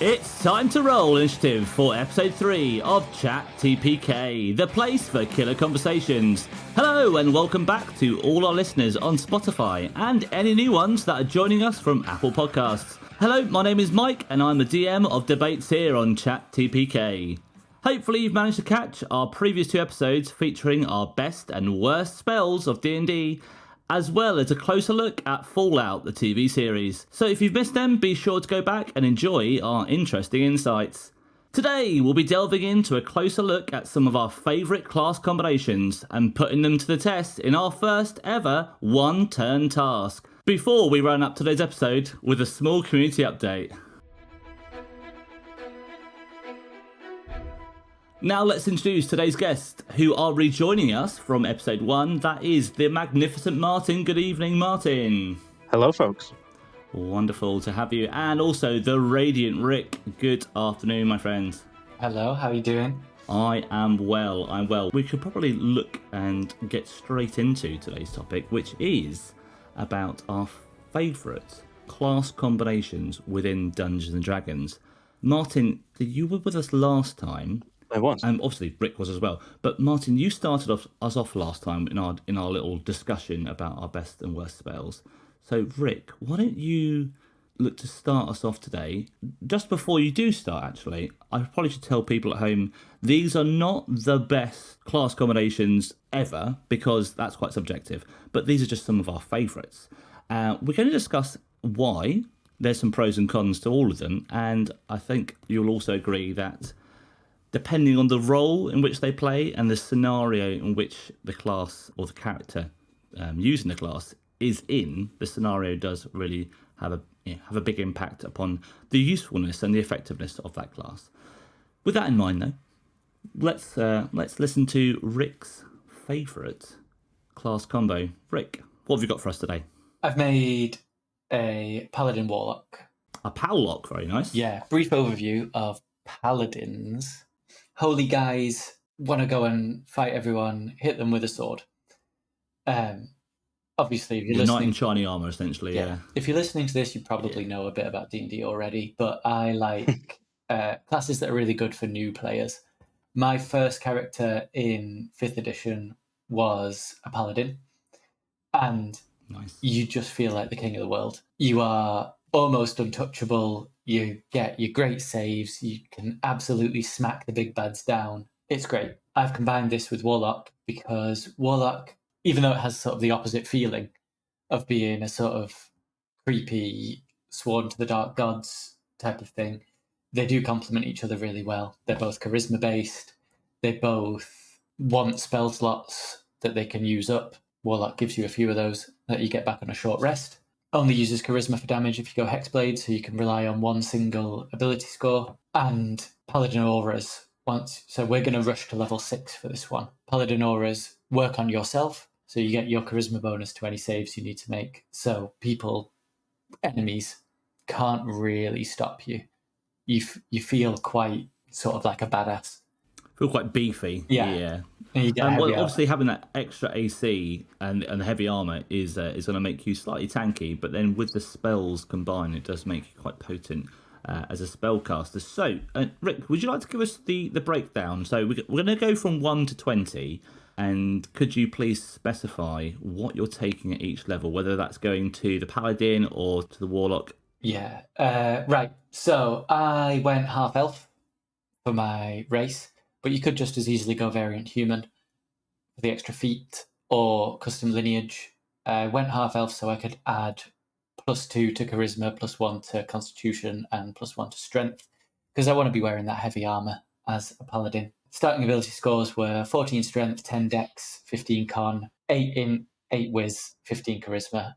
It's time to roll initiative for episode 3 of Chat TPK, the place for killer conversations. Hello and welcome back to all our listeners on Spotify and any new ones that are joining us from Apple Podcasts. Hello, my name is Mike and I'm the DM of debates here on Chat TPK. Hopefully you've managed to catch our previous 2 episodes featuring our best and worst spells of D&D, as well as a closer look at Fallout, the TV series. So if you've missed them, be sure to go back and enjoy our interesting insights. Today, we'll be delving into a closer look at some of our favourite class combinations and putting them to the test in our first ever one-turn task. Before we run up today's episode with a small community update. Now let's introduce today's guests, who are rejoining us from episode 1. That is the magnificent Martin. Good evening, Martin. Hello, folks. Wonderful to have you. And also the radiant Rick. Good afternoon, my friends. Hello, how are you doing? I am well, I'm well. We could probably look and get straight into today's topic, which is about our favourite class combinations within Dungeons & Dragons. Martin, you were with us last time. I was. And obviously Rick was as well. But Martin, you started us off last time in our little discussion about our best and worst spells. So Rick, why don't you look to start us off today? Just before you do start, actually, I probably should tell people at home, these are not the best class combinations ever, because that's quite subjective. But these are just some of our favourites. We're going to discuss why. There's some pros and cons to all of them. And I think you'll also agree that depending on the role in which they play and the scenario in which the class or the character using the class is in, the scenario does really have a big impact upon the usefulness and the effectiveness of that class. With that in mind, though, let's listen to Rick's favourite class combo. Rick, what have you got for us today? I've made a Paladin Warlock. A Powlock, very nice. Yeah, brief overview of Paladins. Holy guys want to go and fight everyone, hit them with a sword. Obviously, if you're Knight in listening, shiny armour, essentially. Yeah. If you're listening to this, you probably know a bit about D&D already. But I like classes that are really good for new players. My first character in 5th edition was a Paladin, and Nice. You just feel like the king of the world. You are almost untouchable. You get your great saves. You can absolutely smack the big bads down. It's great. I've combined this with Warlock because Warlock, even though it has sort of the opposite feeling of being a sort of creepy, sworn to the dark gods type of thing, they do complement each other really well. They're both charisma-based. They both want spell slots that they can use up. Warlock gives you a few of those that you get back on a short rest. Only uses charisma for damage if you go Hexblade, so you can rely on one single ability score. And Paladin Auras, so we're going to rush to level 6 for this one. Paladin Auras work on yourself, so you get your charisma bonus to any saves you need to make. So enemies, can't really stop you. You feel quite sort of like a badass. Feel quite beefy. Yeah. Obviously, having that extra AC and the heavy armor is going to make you slightly tanky, but then with the spells combined, it does make you quite potent as a spellcaster. So, Rick, would you like to give us the breakdown? So we're going to go from 1 to 20, and could you please specify what you're taking at each level, whether that's going to the Paladin or to the Warlock? Yeah, right. So I went half elf for my race. But you could just as easily go variant human for the extra feat or custom lineage. I went half elf so I could add +2 to charisma, +1 to constitution, and +1 to strength, because I want to be wearing that heavy armor as a paladin. Starting ability scores were 14 strength, 10 dex, 15 con, 8 int, 8 whiz, 15 charisma.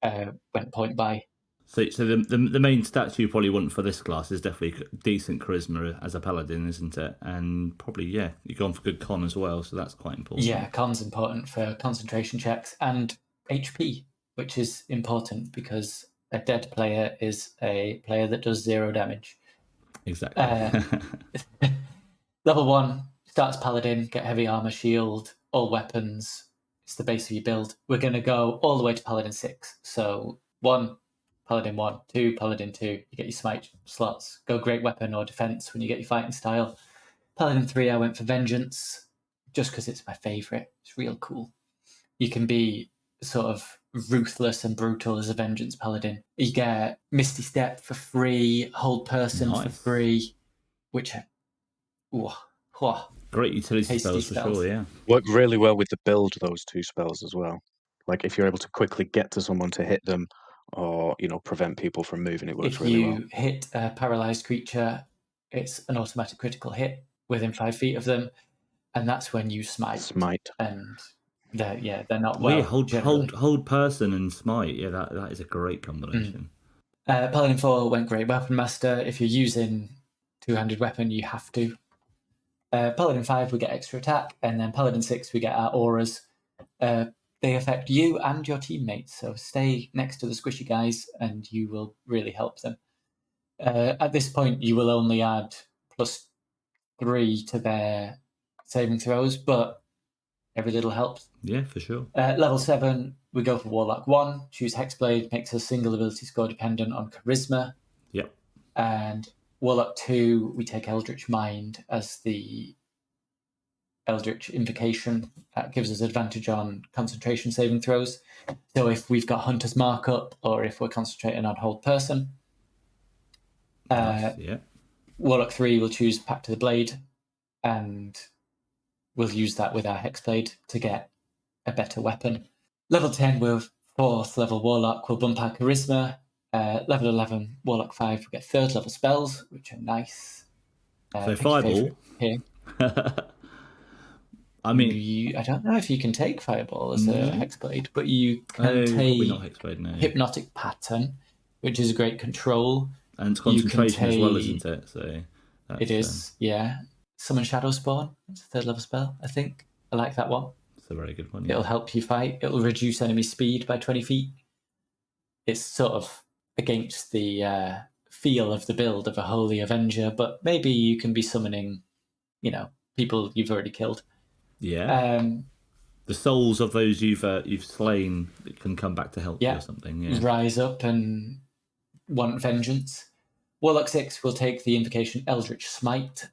Went point by. So the main stats you probably want for this class is definitely decent charisma as a paladin, isn't it? And probably, you're going for good con as well, so that's quite important. Yeah, con's important for concentration checks, and HP, which is important because a dead player is a player that does 0 damage. Exactly. Level 1, starts paladin, get heavy armor, shield, all weapons. It's the base of your build. We're going to go all the way to paladin 6. So 1... Paladin 1, 2, Paladin 2, you get your smite slots. Go great weapon or defense when you get your fighting style. Paladin 3, I went for vengeance, just because it's my favorite. It's real cool. You can be sort of ruthless and brutal as a vengeance paladin. You get Misty Step for free, Hold Person for Nice. free, which Great utility tasty spells for sure, yeah. Work really well with the build, those two spells as well. Like if you're able to quickly get to someone to hit them or, prevent people from moving, it works If really well. you hit a paralyzed creature, it's an automatic critical hit within 5 feet of them, and that's when you smite. And they're not well generally. Hold person and smite. Yeah, that is a great combination. Paladin 4 went great weapon master. If you're using two-handed weapon, you have to. Paladin 5, we get extra attack, and then Paladin 6, we get our auras. They affect you and your teammates, so stay next to the squishy guys, and you will really help them. At this point, you will only add +3 to their saving throws, but every little helps. Yeah, for sure. Level 7, we go for Warlock 1, choose Hexblade, makes a single ability score dependent on Charisma. Yep. And Warlock 2, we take Eldritch Mind as the Eldritch Invocation. That gives us advantage on concentration saving throws. So if we've got Hunter's Markup, or if we're concentrating on Hold Person. Nice, yeah. Warlock 3 will choose Pact to the Blade, and we'll use that with our Hexblade to get a better weapon. Level 10, we're 4th level Warlock, we'll bump our Charisma. Level 11, Warlock 5, we get 3rd level spells, which are nice. So Fireball. Here. I mean, I don't know if you can take Fireball as a Hexblade, but you can take not Hexblade, no. Hypnotic Pattern, which is a great control. And it's concentration as well, isn't it? So it is, yeah. Summon Shadow Spawn. It's a 3rd level spell, I think. I like that one. It's a very good one. Yeah. It'll help you fight. It'll reduce enemy speed by 20 feet. It's sort of against the feel of the build of a Holy Avenger, but maybe you can be summoning, people you've already killed. Yeah. The souls of those you've slain can come back to help you or something. Yeah. Rise up and want vengeance. Warlock 6 will take the invocation Eldritch Smite,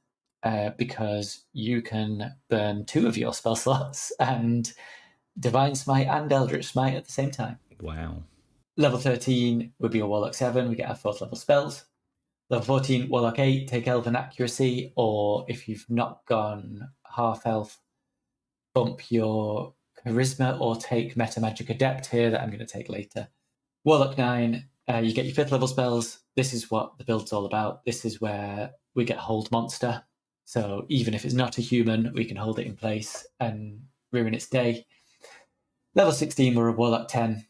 because you can burn 2 of your spell slots and Divine Smite and Eldritch Smite at the same time. Wow. Level 13 would be a Warlock 7. We get our 4th level spells. Level 14, Warlock 8, take Elven Accuracy, or if you've not gone half elf, bump your Charisma or take Meta Magic Adept here that I'm going to take later. Warlock 9, you get your 5th level spells. This is what the build's all about. This is where we get Hold Monster. So even if it's not a human, we can hold it in place and ruin its day. Level 16, we're a Warlock 10.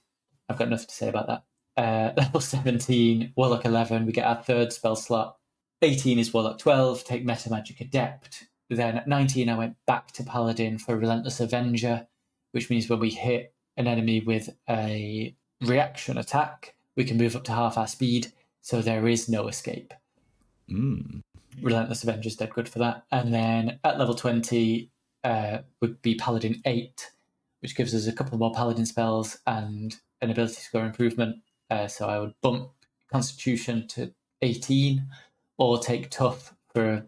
I've got nothing to say about that. Level 17, Warlock 11, we get our 3rd spell slot. 18 is Warlock 12, take Meta Magic Adept. Then at 19, I went back to Paladin for Relentless Avenger, which means when we hit an enemy with a reaction attack, we can move up to half our speed, so there is no escape. Relentless Avenger is dead good for that. And then at level 20 would be Paladin 8, which gives us a couple more Paladin spells and an ability score improvement. So I would bump Constitution to 18 or take Tough for a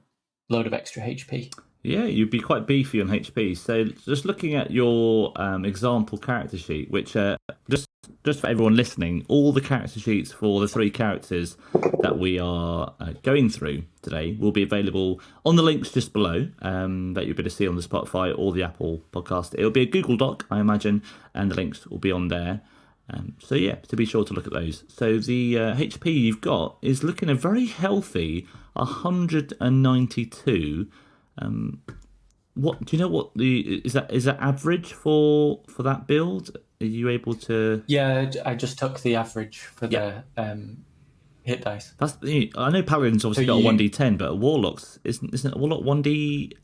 load of extra HP. Yeah, you'd be quite beefy on HP. So just looking at your example character sheet, which just for everyone listening, all the character sheets for the 3 characters that we are going through today will be available on the links just below that you'll be able to see on the Spotify or the Apple podcast. It'll be a Google Doc, I imagine, and the links will be on there. So yeah, to be sure to look at those. So the HP you've got is looking a very healthy 192. What do you know? What is that average for that build? Are you able to? Yeah, I just took the average for the hit dice. I know Paladin's obviously got a 1d10, but a Warlock's isn't a Warlock 1d8?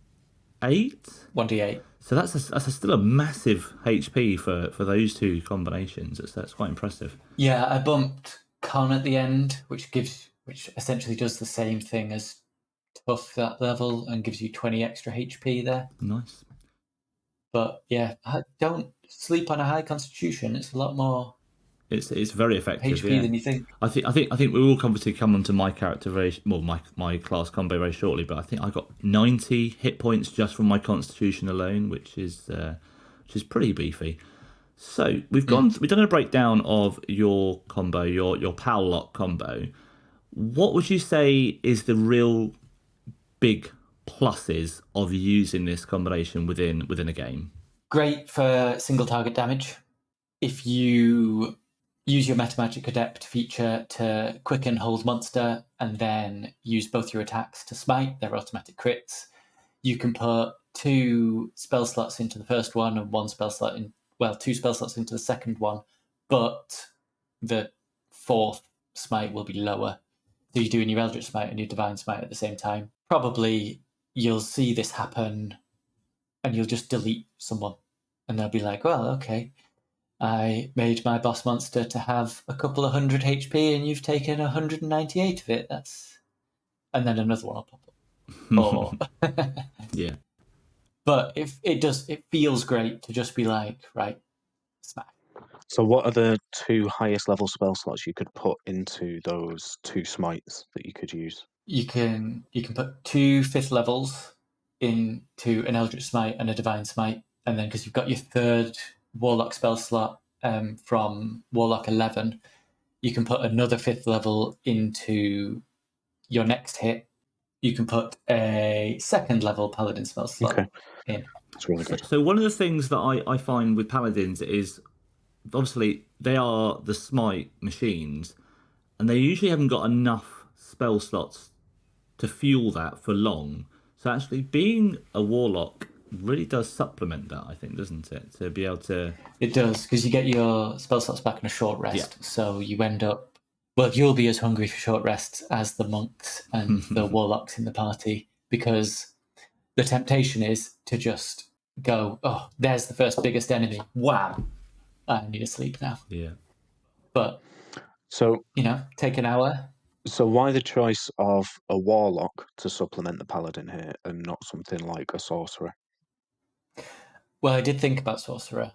1d8. So that's still a massive HP for those 2 combinations. That's quite impressive. Yeah, I bumped Con at the end, which essentially does the same thing as Tough that level and gives you 20 extra HP there. Nice. But yeah, don't sleep on a high Constitution. It's a lot more It's very effective. HP Yeah. than you think. I think we will obviously come onto my character my class combo very shortly. But I think I got 90 hit points just from my Constitution alone, which is pretty beefy. So we've done a breakdown of your combo, your power lock combo. What would you say is the real big pluses of using this combination within a game? Great for single target damage. If you use your Metamagic Adept feature to quicken hold monster and then use both your attacks to smite, they're automatic crits. You can put 2 spell slots into the first one and 1 spell slot in, 2 spell slots into the second one, but the 4th smite will be lower. So you're doing your Eldritch Smite and your Divine Smite at the same time. Probably you'll see this happen and you'll just delete someone. And they'll be like, well, okay, I made my boss monster to have a couple of 100 HP and you've taken 198 of it. And then another one will pop up. Yeah. But if it feels great to just be like, right, smash. So what are the 2 highest level spell slots you could put into those 2 smites that you could use? You can put 2 5th levels into an Eldritch Smite and a Divine Smite, and then because you've got your 3rd Warlock spell slot from Warlock 11, you can put another 5th level into your next hit. You can put a 2nd level Paladin spell slot in. That's really good. So one of the things that I find with paladins is obviously they are the smite machines, and they usually haven't got enough spell slots to fuel that for long. So actually, being a warlock really does supplement that, I think, doesn't it? To be able to. It does, because you get your spell slots back in a short rest, so you end up. Well, you'll be as hungry for short rests as the monks and the warlocks in the party, because the temptation is to just go, oh, there's the first biggest enemy. Wow, I need to sleep now. Yeah. But So take an hour. So why the choice of a warlock to supplement the paladin here, and not something like a sorcerer? Well, I did think about sorcerer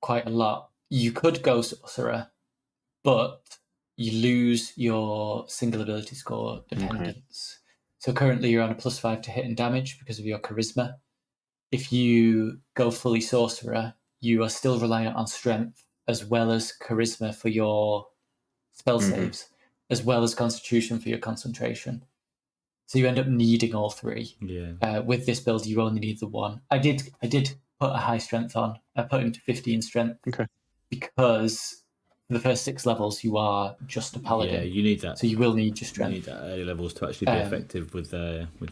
quite a lot. You could go sorcerer, but you lose your single ability score dependence. So currently you're on a +5 to hit and damage because of your charisma. If you go fully sorcerer, you are still reliant on strength as well as charisma for your spell saves, as well as constitution for your concentration. So you end up needing all 3. Yeah. With this build, you only need the 1. I did put a high strength on. I put him to 15 strength. Okay. Because for the first 6 levels, you are just a paladin. Yeah, you need that. So you will need your strength. You need that early levels to actually be effective with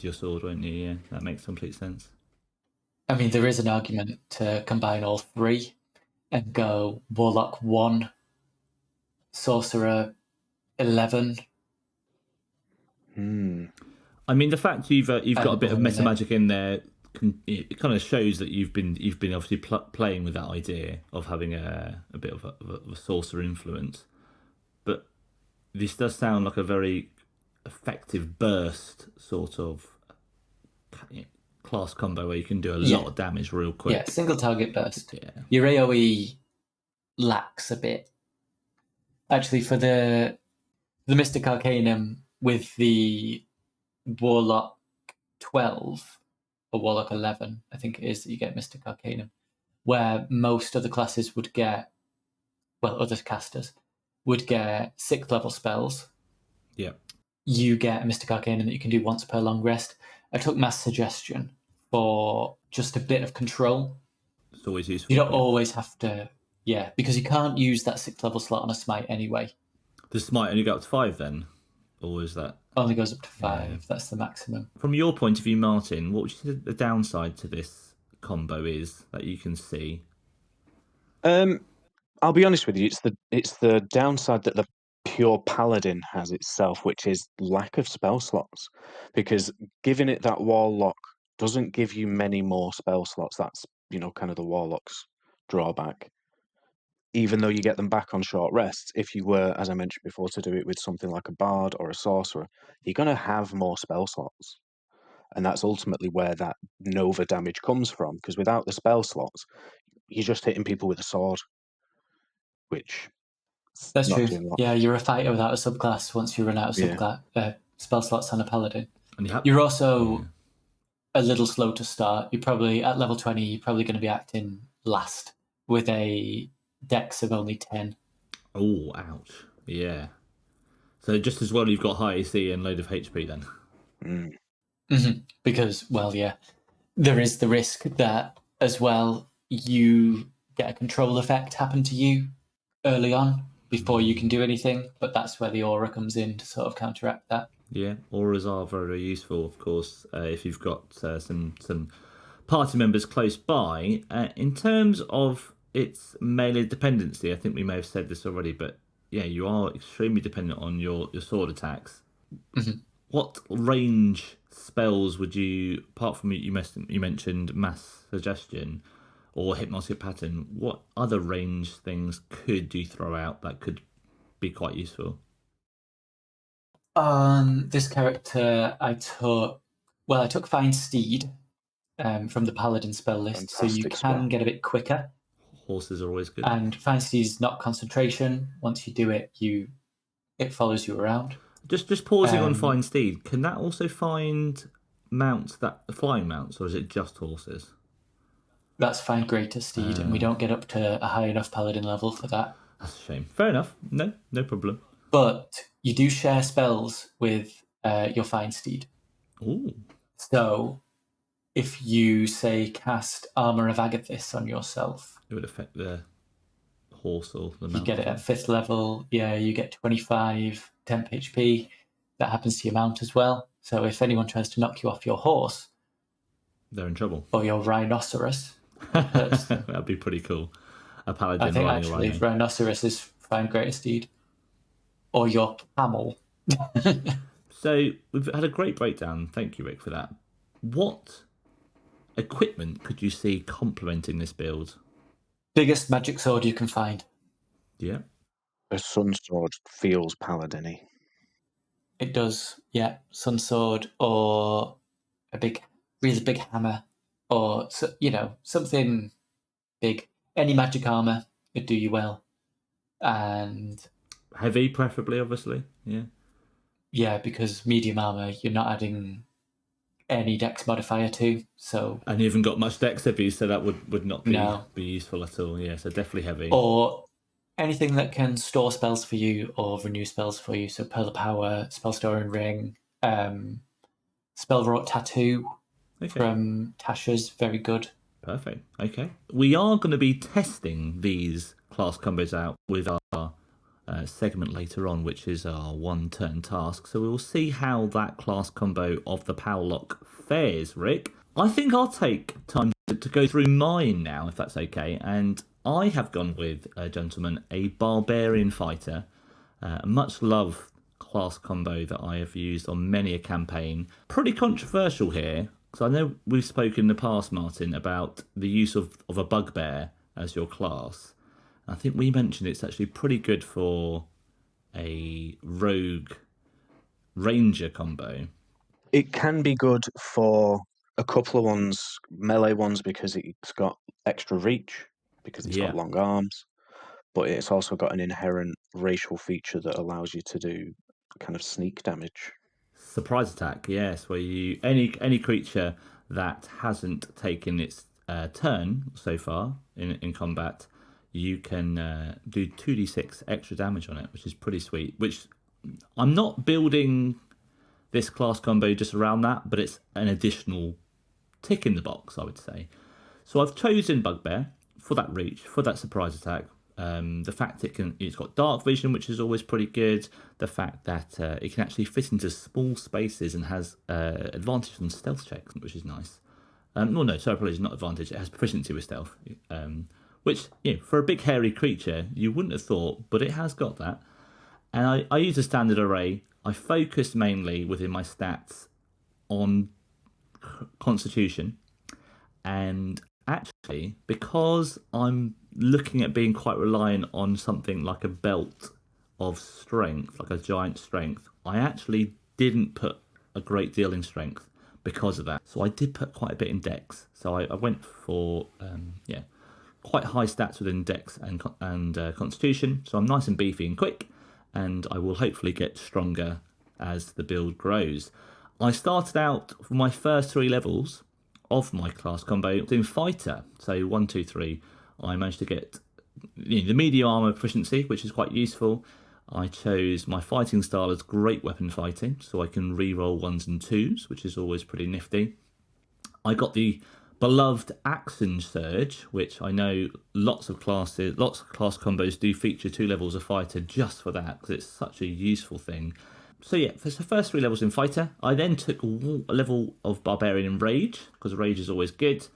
your sword, won't you? Yeah, that makes complete sense. I mean, there is an argument to combine all 3 and go Warlock 1, Sorcerer 11. I mean, the fact you've got a bit of meta there. magic in there, it kind of shows that you've been obviously playing with that idea of having a bit of a sorcerer influence. But this does sound like a very effective burst sort of class combo where you can do a lot of damage real quick. Yeah, single target burst. Yeah. Your AoE lacks a bit. Actually, for the Mystic Arcanum with the Warlock 12 or Warlock 11, I think it is that you get Mystic Arcanum, where most other classes would get, other casters would get 6th level spells. Yeah. You get a Mystic Arcanum that you can do once per long rest. I took Mass Suggestion for just a bit of control. It's always useful. You don't always have to, because you can't use that 6th level slot on a smite anyway. Does smite only go up to 5 then? Or is that? Only goes up to 5, that's the maximum. From your point of view, Martin, what would you say the downside to this combo is that you can see? I'll be honest with you, it's the downside that the pure paladin has itself, which is lack of spell slots. Because giving it that warlock doesn't give you many more spell slots. That's kind of the warlock's drawback. Even though you get them back on short rests, if you were, as I mentioned before, to do it with something like a bard or a sorcerer, you're going to have more spell slots. And that's ultimately where that Nova damage comes from, because without the spell slots, you're just hitting people with a sword, which That's not true. doing much. Yeah, you're a fighter without a subclass once you run out of Yeah. spell slots on a paladin. And You're also a little slow to start. You're probably at level 20. You're probably going to be acting last with a dex of only 10. Oh, ouch. Yeah. So just as well you've got high AC and load of HP then. Because, well, yeah, there is the risk that as well you get a control effect happen to you early on before you can do anything, but that's where the aura comes in to sort of counteract that. Yeah, auras are very useful, of course, if you've got some party members close by. In terms of its melee dependency, I think we may have said this already, but yeah, you are extremely dependent on your sword attacks. What range spells would you, apart from you mentioned mass suggestion or hypnotic pattern, what other range things could you throw out that could be quite useful? On this character, I took Find Steed from the Paladin spell list, so you Fantastic can spell. get a bit quicker. Horses are always good. And Find Steed's not concentration. Once you do it, it follows you around. Just pausing on Find Steed, can that also find mounts, that flying mounts, or is it just horses? That's Find Greater Steed, and we don't get up to a high enough Paladin level for that. That's a shame. Fair enough. No problem. But you do share spells with your Find Steed. Ooh. So if you, say, cast Armour of Agathis on yourself, It would affect the horse or the you mount. get it at 5th level. Yeah, you get 25 temp HP. That happens to your mount as well. So if anyone tries to knock you off your horse They're in trouble. or your rhinoceros, That'd be pretty cool. A paladin I think riding actually a rhino. rhinoceros is Find Greater Steed. Or your camel. So we've had a great breakdown. Thank you, Rick, for that. What equipment could you see complementing this build? Biggest magic sword you can find. Yeah. A sun sword feels paladin-y. It does, yeah. Sun sword or a really big hammer or, something big. Any magic armor would do you well. And Heavy, preferably, obviously. Yeah. yeah, because medium armor, you're not adding any dex modifier to, so... And you haven't got much dex heavy, so that would not be, No. be useful at all. Yeah, so definitely heavy. Or anything that can store spells for you or renew spells for you. So Pearl of Power, Spell Storing Ring, Spell Wrought Tattoo from Tasha's, very good. Perfect. Okay. We are going to be testing these class combos out with our segment later on, which is our one-turn task. So we will see how that class combo of the Power Lock fares, Rick. I think I'll take time to go through mine now, if that's okay. And I have gone with, gentlemen, a Barbarian Fighter. A much loved class combo that I have used on many a campaign. Pretty controversial here, because I know we've spoken in the past, Martin, about the use of a Bugbear as your class. I think we mentioned it's actually pretty good for a rogue ranger combo. It can be good for a couple of ones, melee ones, because it's got extra reach, because it's got long arms, but it's also got an inherent racial feature that allows you to do kind of sneak damage. Surprise attack, yes, where you any creature that hasn't taken its turn so far in combat, you can do 2d6 extra damage on it, which is pretty sweet. Which I'm not building this class combo just around that, but it's an additional tick in the box, I would say. So I've chosen Bugbear for that reach, for that surprise attack. The fact it's got dark vision, which is always pretty good. The fact that it can actually fit into small spaces and has advantage on stealth checks, which is nice. Apologies, not advantage. It has proficiency with stealth, which for a big hairy creature you wouldn't have thought, but it has got that. And I use a standard array. I focus mainly within my stats on Constitution, and actually, because I'm looking at being quite reliant on something like a belt of strength, like a giant strength, I actually didn't put a great deal in strength because of that. So I did put quite a bit in dex. So I went for quite high stats within Dex and Constitution, so I'm nice and beefy and quick, and I will hopefully get stronger as the build grows. I started out for my first 3 levels of my class combo doing Fighter, so 1, 2, 3. I managed to get the medium armor proficiency, which is quite useful. I chose my fighting style as great weapon fighting, so I can re-roll 1s and 2s, which is always pretty nifty. I got the beloved Action Surge, which I know lots of class combos do feature 2 levels of fighter just for that, because it's such a useful thing. So yeah, for the first 3 levels in fighter, I then took a level of barbarian and rage, because rage is always good.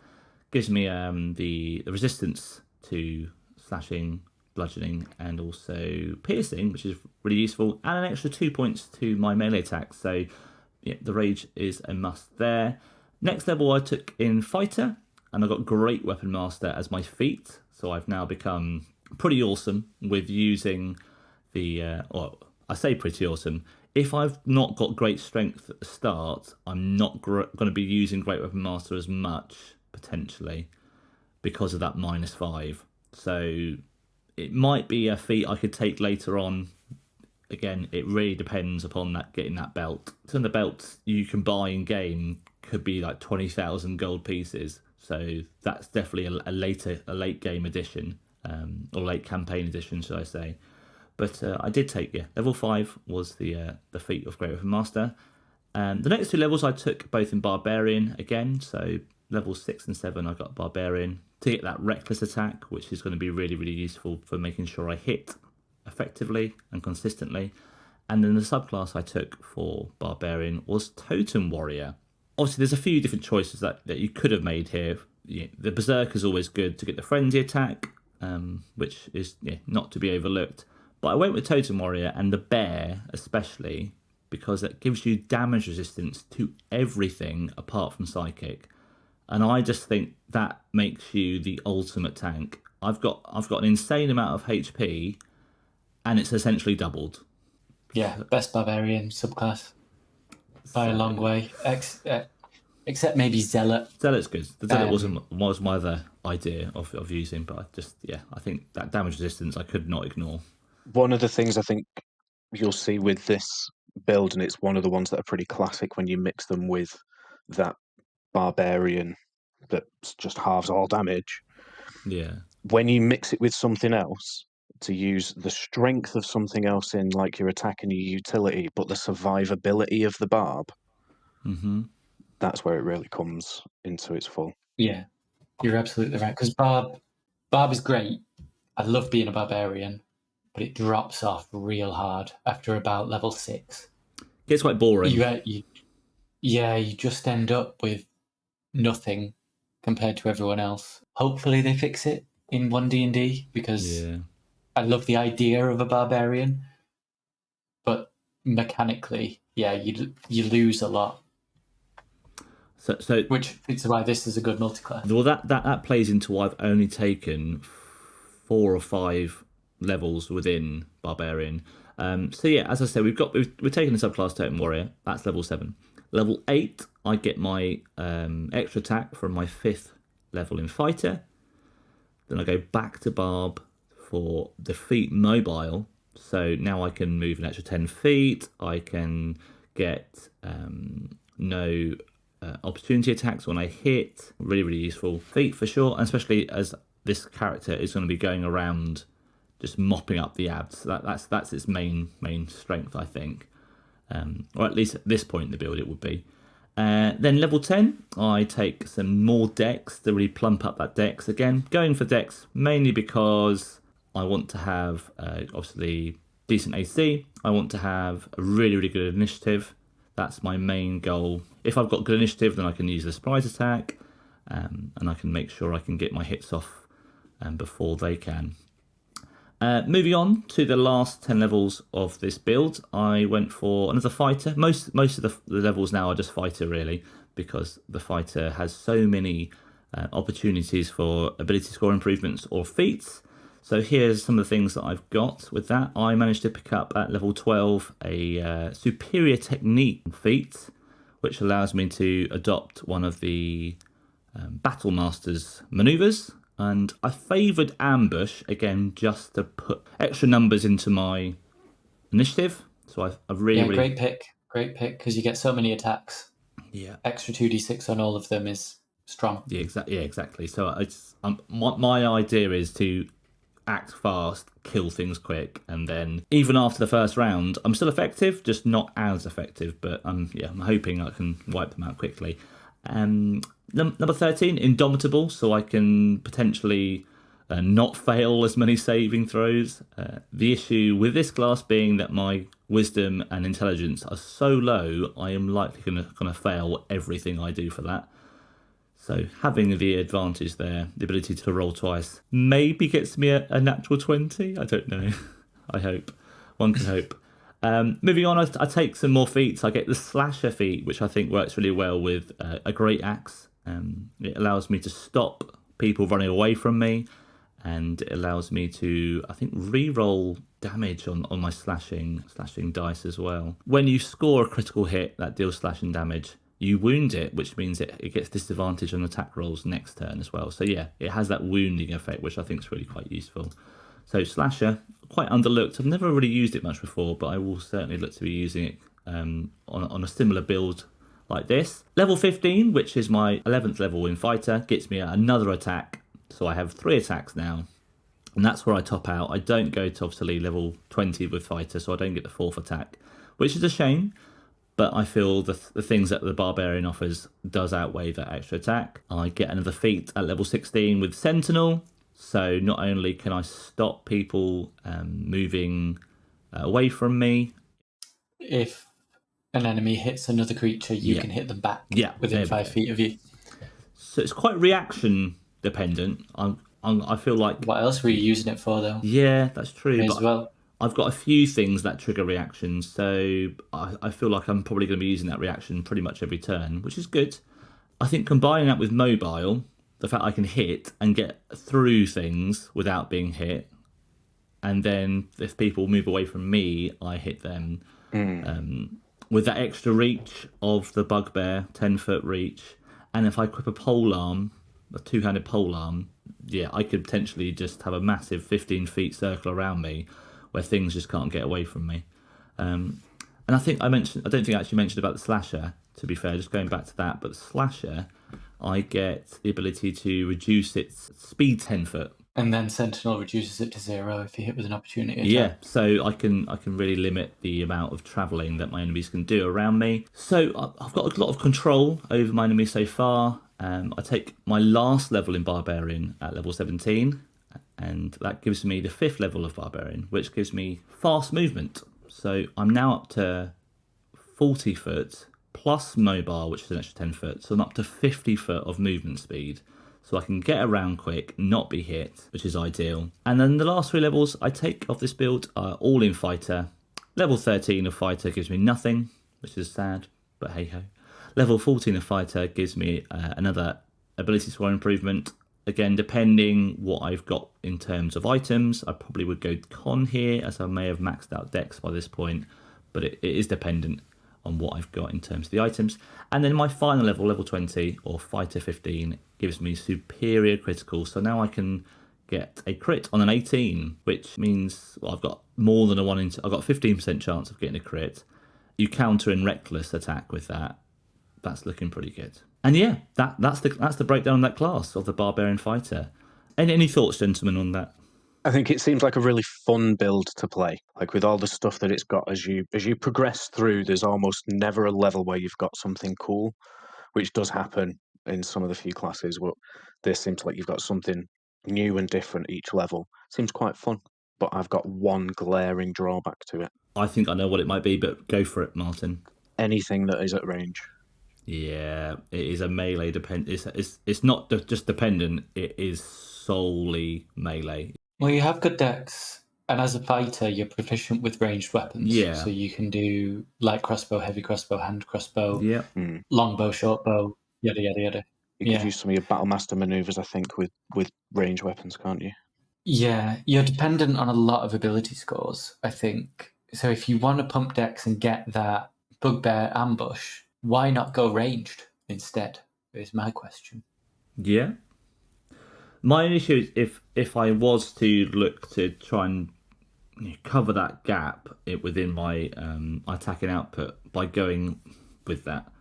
Gives me the resistance to slashing, bludgeoning, and also piercing, which is really useful, and an extra 2 points to my melee attack. So yeah, the rage is a must there. Next level I took in fighter, and I got great weapon master as my feat. So I've now become pretty awesome with using the, well, I say pretty awesome. If I've not got great strength at the start, I'm not going to be using great weapon master as much, potentially, because of that -5. So it might be a feat I could take later on. Again, it really depends upon that getting that belt. Some of the belts you can buy in game could be like 20,000 gold pieces. So that's definitely a late game edition, or late campaign edition, should I say? But I did take, level 5 was the feat of Great Weapon Master. The next 2 levels I took both in Barbarian again. So level 6 and 7 I got Barbarian to get that reckless attack, which is going to be really, really useful for making sure I hit effectively and consistently. And then the subclass I took for Barbarian was Totem Warrior. Obviously, there's a few different choices that you could have made here. The Berserk is always good to get the Frenzy attack, which is not to be overlooked. But I went with Totem Warrior and the Bear especially, because it gives you damage resistance to everything apart from Psychic. And I just think that makes you the ultimate tank. I've got an insane amount of HP, and it's essentially doubled. Yeah, best barbarian subclass by a long way. Except maybe Zealot. Zealot's good. The Zealot was my other idea of using, but I think that damage resistance I could not ignore. One of the things I think you'll see with this build, and it's one of the ones that are pretty classic when you mix them with that barbarian that just halves all damage. Yeah. When you mix it with something else, to use the strength of something else in like your attack and your utility, but the survivability of the barb, that's where it really comes into its full. Yeah, you're absolutely right. Because barb is great. I love being a barbarian, but it drops off real hard after about level 6. Gets quite boring. You just end up with nothing compared to everyone else. Hopefully they fix it in 1D&D, because I love the idea of a barbarian, but mechanically, you lose a lot. So which is why this is a good multiclass. Well, that plays into why I've only taken 4 or 5 levels within Barbarian. So yeah, as I said, we've taken the subclass Totem Warrior. That's level 7. Level 8, I get my extra attack from my 5th level in Fighter. Then I go back to Barb for the feat Mobile. So now I can move an extra 10 feet. I can get no opportunity attacks when I hit. Really, really useful feat for sure, and especially as this character is going to be going around just mopping up the abs. That's its main strength, I think, or at least at this point in the build it would be. Then level 10, I take some more dex to really plump up that dex. Again, going for dex mainly because I want to have obviously decent AC. I want to have a really, really good initiative. That's my main goal. If I've got good initiative, then I can use the surprise attack, and I can make sure I can get my hits off before they can. Moving on to the last 10 levels of this build, I went for another fighter. Most of the levels now are just fighter, really, because the fighter has so many opportunities for ability score improvements or feats. So here's some of the things that I've got with that. I managed to pick up at level 12 a superior technique feat, which allows me to adopt one of the Battle Master's maneuvers. And I favoured ambush, again, just to put extra numbers into my initiative. So I've really, great pick. Great pick, because you get so many attacks. Yeah. Extra 2d6 on all of them is strong. Yeah, exactly. So it's my idea is to act fast, kill things quick, and then even after the first round, I'm still effective, just not as effective. But I'm hoping I can wipe them out quickly. Number 13, Indomitable, so I can potentially not fail as many saving throws. The issue with this class being that my wisdom and intelligence are so low, I am likely going to fail everything I do for that. So having the advantage there, the ability to roll twice, maybe gets me a natural 20. I don't know. I hope. One can hope. Moving on, I take some more feats. I get the Slasher feat, which I think works really well with a Great Axe. It allows me to stop people running away from me, and it allows me to, I think, re-roll damage on my slashing dice as well. When you score a critical hit that deals slashing damage, you wound it, which means it gets disadvantage on attack rolls next turn as well. So yeah, it has that wounding effect, which I think is really quite useful. So Slasher, quite underlooked. I've never really used it much before, but I will certainly look to be using it on a similar build like this. Level 15, which is my 11th level in Fighter, gets me another attack. So I have 3 attacks now, and that's where I top out. I don't go to obviously level 20 with Fighter, so I don't get the 4th attack, which is a shame. But I feel the things that the Barbarian offers does outweigh that extra attack. I get another feat at level 16 with Sentinel. So not only can I stop people moving away from me. If an enemy hits another creature, you can hit them back within 5 feet of you. So it's quite reaction dependent. I feel like... What else were you using it for, though? Yeah, that's true. May as well. I've got a few things that trigger reactions, so I feel like I'm probably going to be using that reaction pretty much every turn, which is good. I think combining that with mobile, the fact I can hit and get through things without being hit, and then if people move away from me, I hit them. With that extra reach of the Bugbear, 10-foot reach, and if I equip a polearm, a 2-handed polearm, I could potentially just have a massive 15 feet circle around me where things just can't get away from me. And I don't think I actually mentioned about the Slasher, to be fair, just going back to that, but the Slasher, I get the ability to reduce its speed 10 foot. And then Sentinel reduces it to 0 if you hit with an opportunity attack. Yeah, so I can really limit the amount of travelling that my enemies can do around me. So I've got a lot of control over my enemies so far. I take my last level in Barbarian at level 17, and that gives me the 5th level of Barbarian, which gives me fast movement. So I'm now up to 40 foot plus mobile, which is an extra 10 foot. So I'm up to 50 foot of movement speed. So I can get around quick, not be hit, which is ideal. And then the last 3 levels I take of this build are all in Fighter. Level 13 of Fighter gives me nothing, which is sad, but hey ho. Level 14 of Fighter gives me another ability score improvement. Again, depending what I've got in terms of items, I probably would go con here, as I may have maxed out Dex by this point, but it is dependent on what I've got in terms of the items. And then my final level, level 20 or Fighter 15, gives me superior critical. So now I can get a crit on an 18, which means I've got more than I've got a 15% chance of getting a crit. You counter in reckless attack with that. That's looking pretty good. And yeah, that's the breakdown of that class of the Barbarian Fighter. Any thoughts, gentlemen, on that? I think it seems like a really fun build to play. Like with all the stuff that it's got, as you progress through, there's almost never a level where you've got something cool, which does happen in some of the few classes. But this seems like you've got something new and different each level. Seems quite fun. But I've got one glaring drawback to it. I think I know what it might be, but go for it, Martin. Anything that is at range. Yeah, it is a melee depend. It's not just dependent. It is solely melee. Well, you have good dex, and as a fighter, you're proficient with ranged weapons. Yeah. So you can do light crossbow, heavy crossbow, hand crossbow, Yeah. longbow, shortbow, yada yada yada. You could use some of your Battlemaster maneuvers, I think, with ranged weapons, can't you? Yeah, you're dependent on a lot of ability scores, I think. So if you want to pump dex and get that Bugbear ambush, why not go ranged instead, is my question. Yeah. My only issue is if I was to look to try and cover that gap within my attacking output by going with that,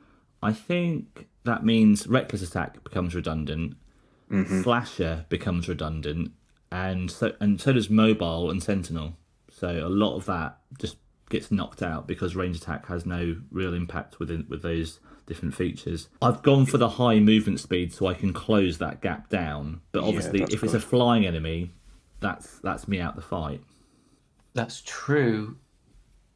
I think that means reckless attack becomes redundant, slasher becomes redundant, and so does mobile and sentinel. So a lot of that just gets knocked out because range attack has no real impact with those different features. I've gone for the high movement speed so I can close that gap down. But obviously, that's if it's a flying enemy, that's me out the fight. That's true,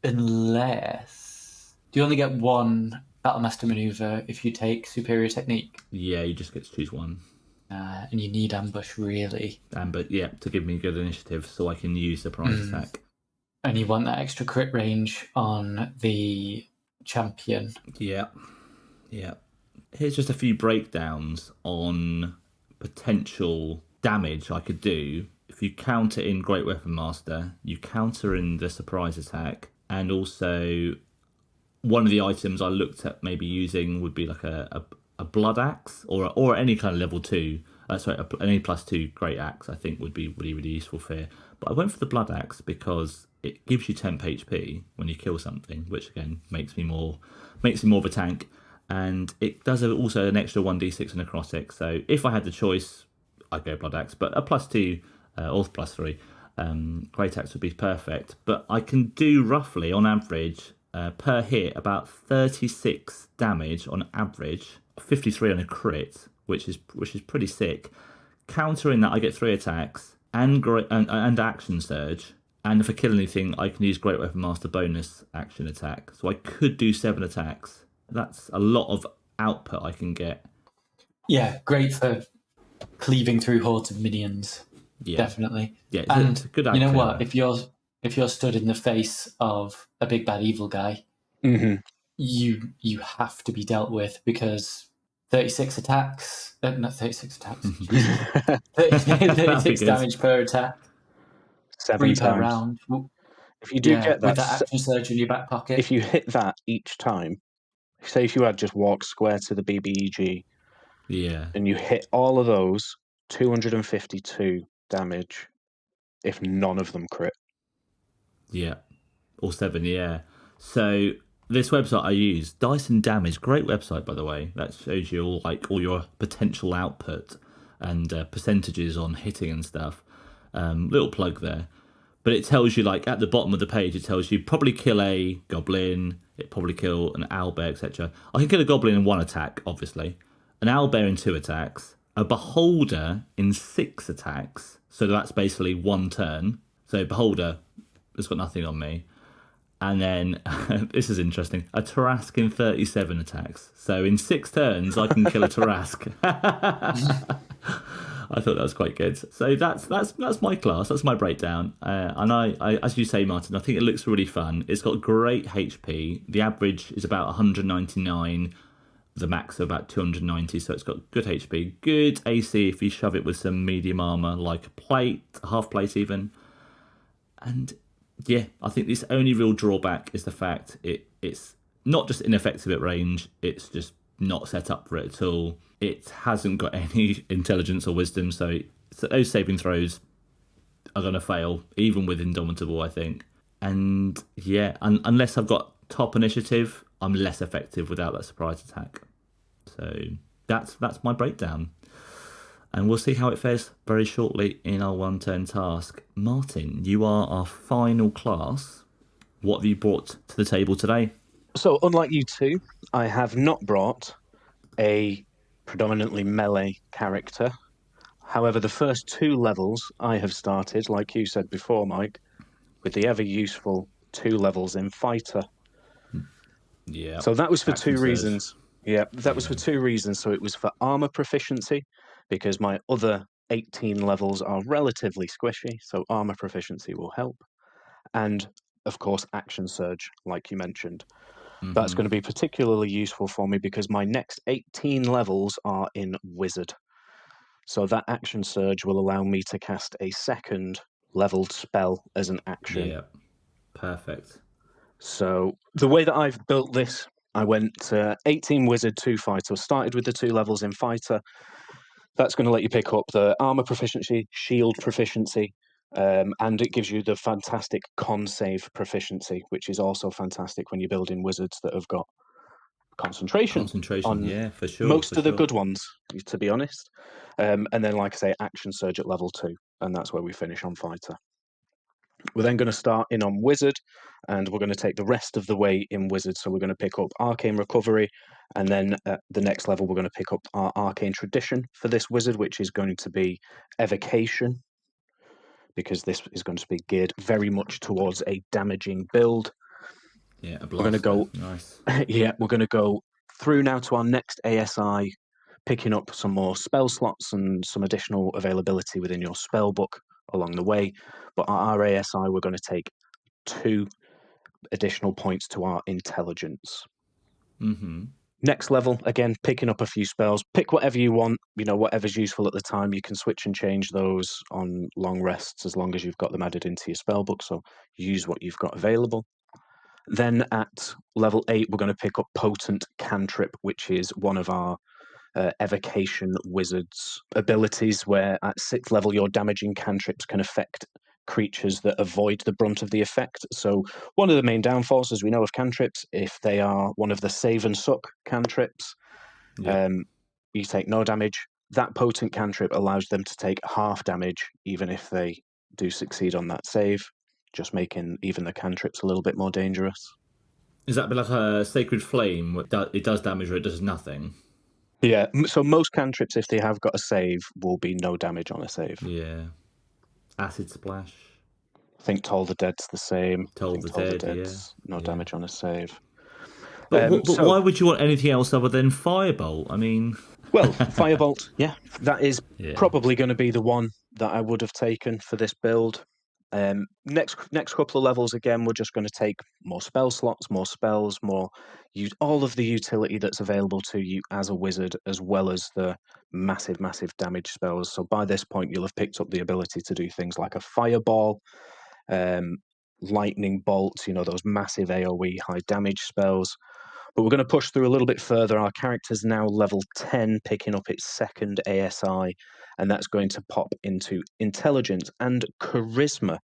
unless you only get one Battlemaster maneuver if you take superior technique, Yeah, you just get to choose one. and you need ambush really, But yeah, to give me good initiative so I can use surprise attack. and you want that extra crit range on the champion. Yeah. Here's just a few breakdowns on potential damage I could do. If you counter in Great Weapon Master, you counter in the surprise attack, and also one of the items I looked at maybe using would be like a blood axe or any kind of level 2. An A+2 great axe I think would be really useful for here. But I went for the blood axe because it gives you temp HP when you kill something, which again makes me more of a tank, and it does also an extra 1d6 necrotic. So if I had the choice, I'd go blood axe, but a +2 or +3 great axe would be perfect. But I can do roughly on average per hit about 36 damage on average, 53 on a crit, which is pretty sick. Countering that, I get 3 attacks and action surge, and if I kill anything, I can use Great Weapon Master bonus action attack. So I could do 7 attacks. That's a lot of output I can get. Yeah, great for cleaving through hordes of minions. Yeah, definitely. Yeah, And it's a good you know clearer. what? If you're stood in the face of a big bad evil guy, you have to be dealt with, because 36 attacks, not 36 attacks, Jesus. 36 damage per attack, 7 3 per times. round. If you do get that, with that action surge in your back pocket. If you hit that each time, say if you had just walked square to the BBEG, and you hit all of those, 252 damage, if none of them crit. Yeah, or 7, yeah. So this website I use, Dyson Damage, great website by the way. That shows you all your potential output and percentages on hitting and stuff. Little plug there. But it tells you, like, at the bottom of the page, it tells you probably kill a goblin, it probably kill an owlbear, etc. I can kill a goblin in 1 attack, obviously, an owlbear in 2 attacks, a beholder in 6 attacks, so that's basically 1 turn. So beholder has got nothing on me. And then, this is interesting, a Tarask in 37 attacks. So in 6 turns, I can kill a Tarask. I thought that was quite good. So that's my class. That's my breakdown. And I, as you say, Martin, I think it looks really fun. It's got great HP. The average is about 199. The max of about 290. So it's got good HP, good AC if you shove it with some medium armor, like a plate, a half plate even. And yeah, I think this only real drawback is the fact it's not just ineffective at range. It's just not set up for it at all. It hasn't got any intelligence or wisdom, so those saving throws are going to fail, even with Indomitable, I think. And yeah, unless I've got top initiative, I'm less effective without that surprise attack. So that's my breakdown. And we'll see how it fares very shortly in our 1-turn task. Martin, you are our final class. What have you brought to the table today? So, unlike you two, I have not brought a predominantly melee character. However, the first 2 levels I have started, like you said before, Mike, with the ever useful 2 levels in fighter. Yeah. So that was for Action 2 surge. reasons. Yeah, that was for 2 reasons. So it was for armor proficiency, because my other 18 levels are relatively squishy, so armor proficiency will help. And, of course, action surge, like you mentioned. That's going to be particularly useful for me because my next 18 levels are in Wizard. So that action surge will allow me to cast a second leveled spell as an action. Yeah, perfect. So the way that I've built this, I went 18 Wizard, 2 Fighter. Started with the 2 levels in Fighter. That's going to let you pick up the armor proficiency, shield proficiency, and it gives you the fantastic con save proficiency, which is also fantastic when you're building wizards that have got concentration on yeah, for sure. most of the good ones, to be honest. And then, like I say, action surge at level 2, and that's where we finish on fighter. We're then going to start in on wizard, and we're going to take the rest of the way in wizard. So we're going to pick up arcane recovery, and then at the next level we're going to pick up our arcane tradition for this wizard, which is going to be evocation, because this is going to be geared very much towards a damaging build. Yeah, a blast. We're going to go nice. Yeah, we're going to go through now to our next ASI, picking up some more spell slots and some additional availability within your spell book along the way. But our ASI, we're going to take 2 additional points to our intelligence. Mm-hmm. Next level, again, picking up a few spells. Pick whatever you want, whatever's useful at the time. You can switch and change those on long rests as long as you've got them added into your spell book. So use what you've got available. Then at level 8, we're going to pick up Potent Cantrip, which is one of our Evocation Wizard's abilities, where at 6th level, your damaging cantrips can affect creatures that avoid the brunt of the effect. So one of the main downfalls, as we know, of cantrips, if they are one of the save and suck cantrips, you take no damage. That Potent Cantrip allows them to take half damage, even if they do succeed on that save, just making even the cantrips a little bit more dangerous. Is that a bit like a Sacred Flame? It does damage or it does nothing? Yeah, so most cantrips, if they have got a save, will be no damage on a save. Yeah. Acid Splash. I think Toll the Dead's the same. Toll the Dead, No damage on a save. But why would you want anything else other than Firebolt? I mean... Well, Firebolt, yeah, that is probably going to be the one that I would have taken for this build. Next couple of levels, again, we're just going to take more spell slots, more spells, use all of the utility that's available to you as a wizard, as well as the massive damage spells. So by this point, you'll have picked up the ability to do things like a fireball, lightning bolt, those massive AoE high damage spells. But we're going to push through a little bit further. Our character's now level 10, picking up its second ASI, and that's going to pop into intelligence and charisma,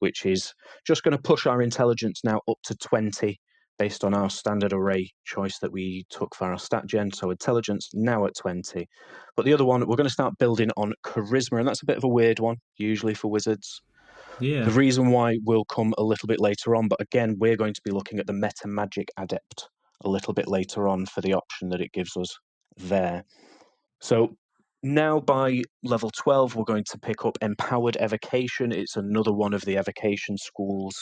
which is just going to push our intelligence now up to 20 based on our standard array choice that we took for our stat gen. So intelligence now at 20. But the other one, we're going to start building on charisma, and that's a bit of a weird one, usually for wizards. Yeah. The reason why will come a little bit later on, but again, we're going to be looking at the Meta Magic Adept a little bit later on for the option that it gives us there. So now by level 12, we're going to pick up Empowered Evocation. It's another one of the Evocation School's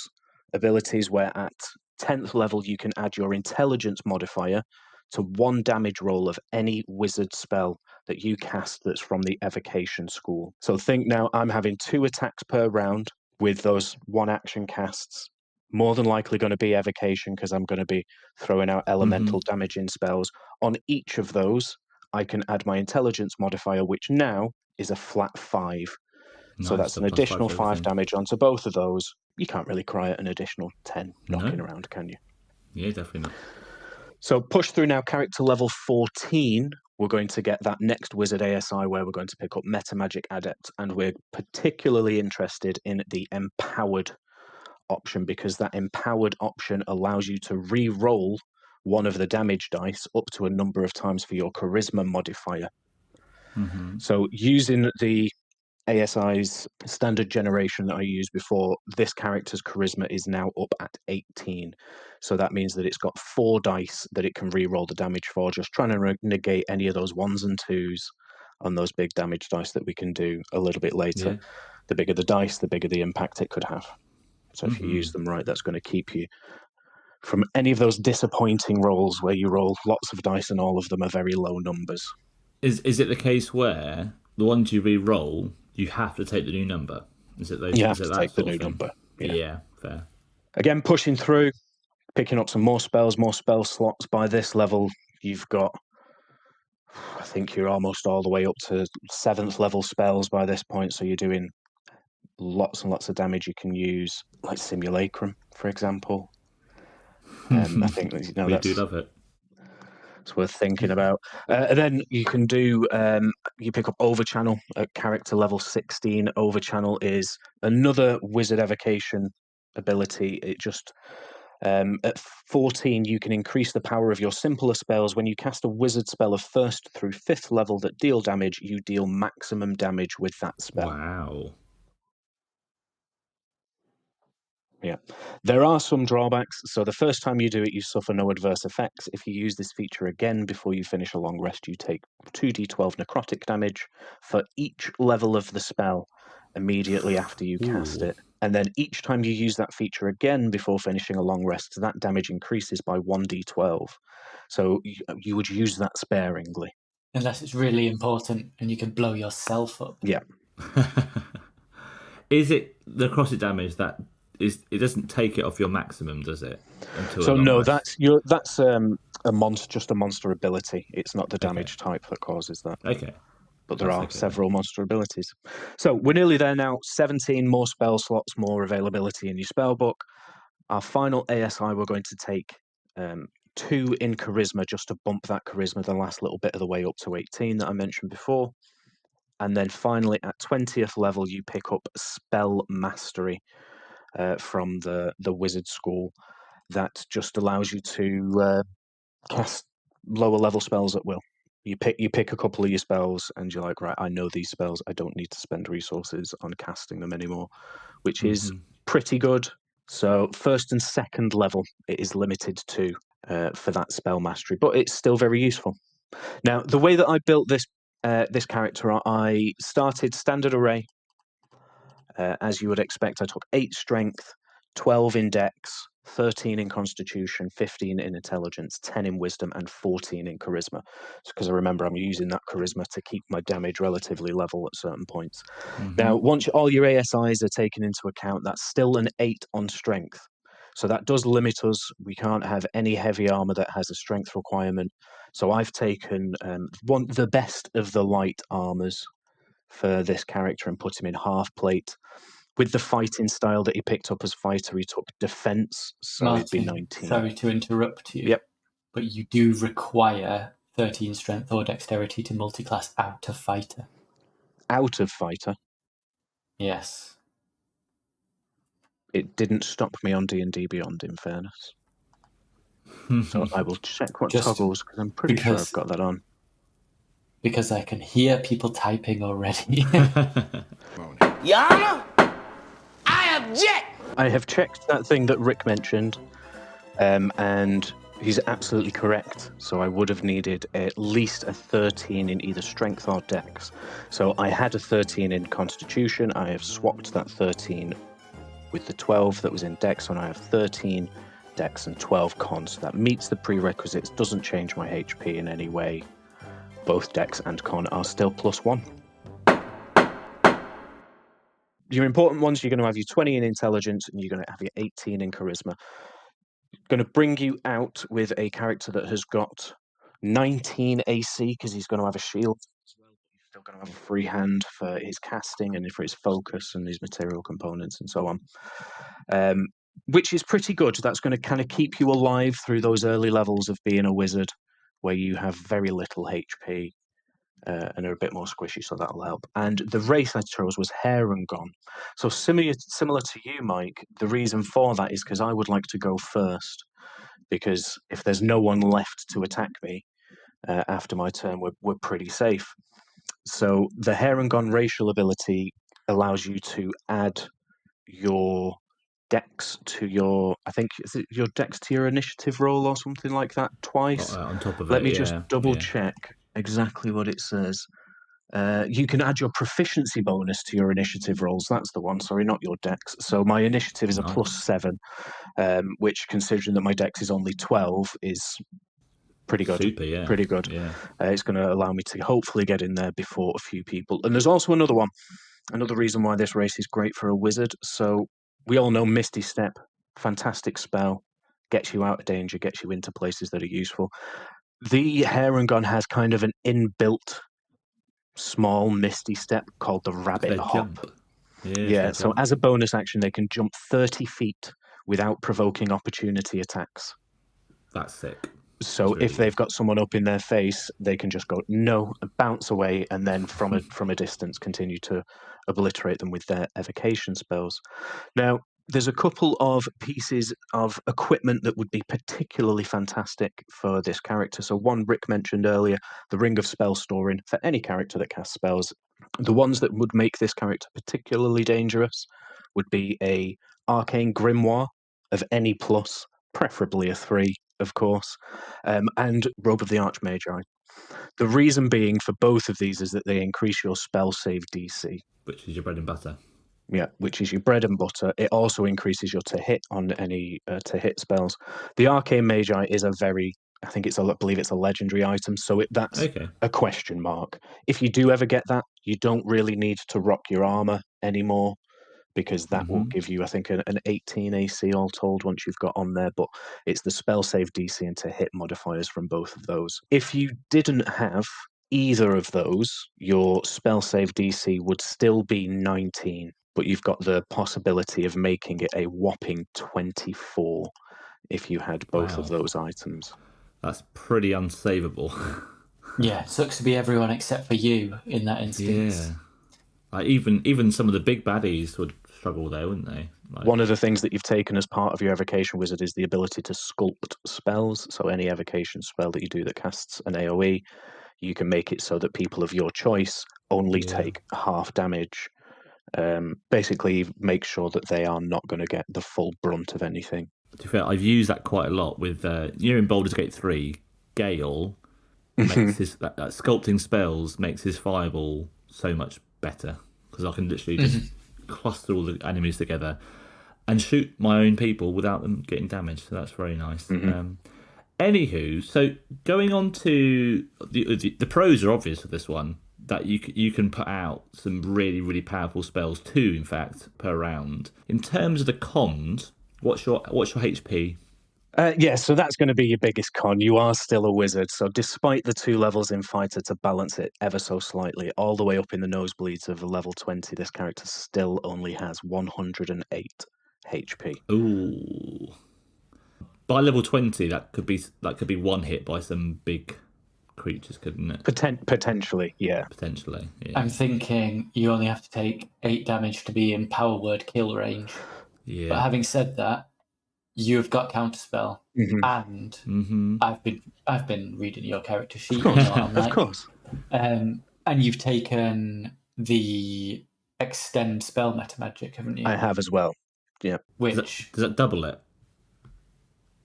abilities where at 10th level, you can add your intelligence modifier to 1 damage roll of any wizard spell that you cast that's from the Evocation School. So think now I'm having 2 attacks per round with those 1 action casts. More than likely going to be evocation because I'm going to be throwing out elemental damaging spells. On each of those, I can add my intelligence modifier, which now is a flat 5. Nice, so that's an additional 5 damage onto both of those. You can't really cry at an additional 10 knocking around, can you? Yeah, definitely not. So push through now, character level 14. We're going to get that next wizard ASI where we're going to pick up Meta Magic Adept, and we're particularly interested in the Empowered option because that Empowered option allows you to re-roll one of the damage dice up to a number of times for your charisma modifier. So using the ASI's standard generation that I used before, this character's charisma is now up at 18. So that means that it's got 4 dice that it can re-roll the damage for, just trying to negate any of those 1s and 2s on those big damage dice that we can do a little bit later. Yeah. The bigger the dice, the bigger the impact it could have. So if you use them right, that's going to keep you from any of those disappointing rolls where you roll lots of dice and all of them are very low numbers. Is it the case where the ones you re-roll, you have to take the new number? Is it those? You Is have it to that take the sort new of thing? number. Yeah, fair. Again, pushing through, picking up some more spells, more spell slots. By this level, you've got, I think you're almost all the way up to 7th level spells by this point. So you're doing lots and lots of damage. You can use like Simulacrum, for example. I think We do love it. It's worth thinking about. And then you can do, you pick up Overchannel at character level 16. Overchannel is another wizard evocation ability. It just, at 14, you can increase the power of your simpler spells. When you cast a wizard spell of 1st through 5th level that deal damage, you deal maximum damage with that spell. Wow. Yeah. There are some drawbacks. So the first time you do it, you suffer no adverse effects. If you use this feature again before you finish a long rest, you take 2d12 necrotic damage for each level of the spell immediately after you cast Ooh. it. And then each time you use that feature again before finishing a long rest, that damage increases by 1d12. So you would use that sparingly. Unless it's really important and you can blow yourself up. Yeah. Is it the necrotic damage that is? It doesn't take it off your maximum, does it? Until So a long no, rest? that's a monster, just a monster ability. It's not the damage type that causes that. Okay. But there That's are okay, several monster abilities. So we're nearly there now. 17 more spell slots, more availability in your spell book. Our final ASI, we're going to take 2 in charisma just to bump that charisma the last little bit of the way up to 18 that I mentioned before. And then finally, at 20th level, you pick up spell mastery from the wizard school. That just allows you to cast lower level spells at will. You pick a couple of your spells and you're like, right, I know these spells. I don't need to spend resources on casting them anymore, which is pretty good. So 1st and 2nd level, it is limited to for that spell mastery, but it's still very useful. Now, the way that I built this character, I started standard array. As you would expect, I took 8 strength, 12 in dex, 13 in constitution, 15 in intelligence, 10 in wisdom, and 14 in charisma. Because I remember I'm using that charisma to keep my damage relatively level at certain points. Now, once all your ASIs are taken into account, that's still an 8 on strength. So that does limit us. We can't have any heavy armor that has a strength requirement. So I've taken the best of the light armors for this character and put him in half plate. With the fighting style that he picked up as fighter, he took defense, so it'd be Martin, 19. sorry to interrupt you. Yep. But you do require 13 strength or dexterity to multiclass out of fighter. Out of fighter. Yes. It didn't stop me on D&D Beyond, in fairness. So I will check what Just toggles, because I'm pretty sure because- I've got that on. Because I can hear people typing already. Your Honor, I object. I have checked that thing that Rick mentioned, and he's absolutely correct. So I would have needed at least a 13 in either strength or dex. So I had a 13 in constitution. I have swapped that 13 with the 12 that was in dex, and I have 13 dex and 12 con. So that meets the prerequisites, doesn't change my HP in any way. Both dex and con are still +1. Your important ones, you're going to have your 20 in intelligence and you're going to have your 18 in charisma. Going to bring you out with a character that has got 19 AC because he's going to have a shield as well. He's still going to have a free hand for his casting and for his focus and his material components and so on. Which is pretty good. That's going to kind of keep you alive through those early levels of being a wizard where you have very little HP. And are a bit more squishy, so that'll help. And the race I chose was Hair and Gone. So similar to you, Mike, the reason for that is because I would like to go first, because if there's no one left to attack me after my turn, we're pretty safe. So the Hair and Gone racial ability allows you to add your dex to your, I think, is it your dex to your initiative roll or something like that twice? On top of Let it, me yeah, just double yeah. check exactly what it says. You can add your proficiency bonus to your initiative rolls. That's the one. Sorry, not your dex. So my initiative is a Nice. +7, which, considering that my dex is only 12, is pretty good. Super, yeah. Pretty good. Yeah. It's going to allow me to hopefully get in there before a few people. And there's also another one. Another reason why this race is great for a wizard. So we all know Misty Step, fantastic spell, gets you out of danger, gets you into places that are useful. The Hair and Gun has kind of an inbuilt small Misty Step called the Rabbit They Hop. jump. Yeah, so as a bonus action, they can jump 30 feet without provoking opportunity attacks. That's sick. So That's really if they've good. got someone up in their face, they can just go no, bounce away, and then from a distance continue to obliterate them with their evocation spells. Now, there's a couple of pieces of equipment that would be particularly fantastic for this character. So one Rick mentioned earlier, the Ring of Spell Storing for any character that casts spells. The ones that would make this character particularly dangerous would be a Arcane Grimoire of any plus, preferably a 3, of course, and Robe of the Archmagi. The reason being for both of these is that they increase your spell save DC. Which is your bread and butter. Yeah, which is your bread and butter. It also increases your to hit on any to hit spells. The Arcane Magi is a very, I believe it's a legendary item, so that's Okay. a question mark. If you do ever get that, you don't really need to rock your armor anymore, because that will give you, I think, an 18 AC all told once you've got on there. But it's the spell save DC and to hit modifiers from both of those. If you didn't have either of those, your spell save DC would still be 19, but you've got the possibility of making it a whopping 24 if you had both of Wow. those items. That's pretty unsavable. Yeah, sucks to be everyone except for you in that instance. Yeah. Like even some of the big baddies would struggle there, wouldn't they? Like, One of the things that you've taken as part of your evocation wizard is the ability to sculpt spells. So any evocation spell that you do that casts an AoE, you can make it so that people of your choice only take half damage. Basically, make sure that they are not going to get the full brunt of anything. to be fair, I've used that quite a lot with in Baldur's Gate 3, Gale makes his that sculpting spells makes his fireball so much better, because I can literally just cluster all the enemies together and shoot my own people without them getting damaged. So that's very nice. Anywho, so going on to the pros are obvious with this one, that you can put out some really, really powerful spells, 2 in fact per round. In terms of the cons, what's your HP? Yeah, so that's going to be your biggest con. You are still a wizard, so despite the 2 levels in fighter to balance it ever so slightly, all the way up in the nosebleeds of level 20, this character still only has 108 HP. Ooh. By level 20, that could be one hit by some big creatures, couldn't it? Potentially, yeah. Potentially, yeah. I'm thinking you only have to take 8 damage to be in power word kill range. Yeah. But having said that, you've got counterspell, and I've been reading your character sheet. You know what I'm like. Of course. And you've taken the extend spell meta magic, haven't you? I have as well. Yeah. Which does that double it?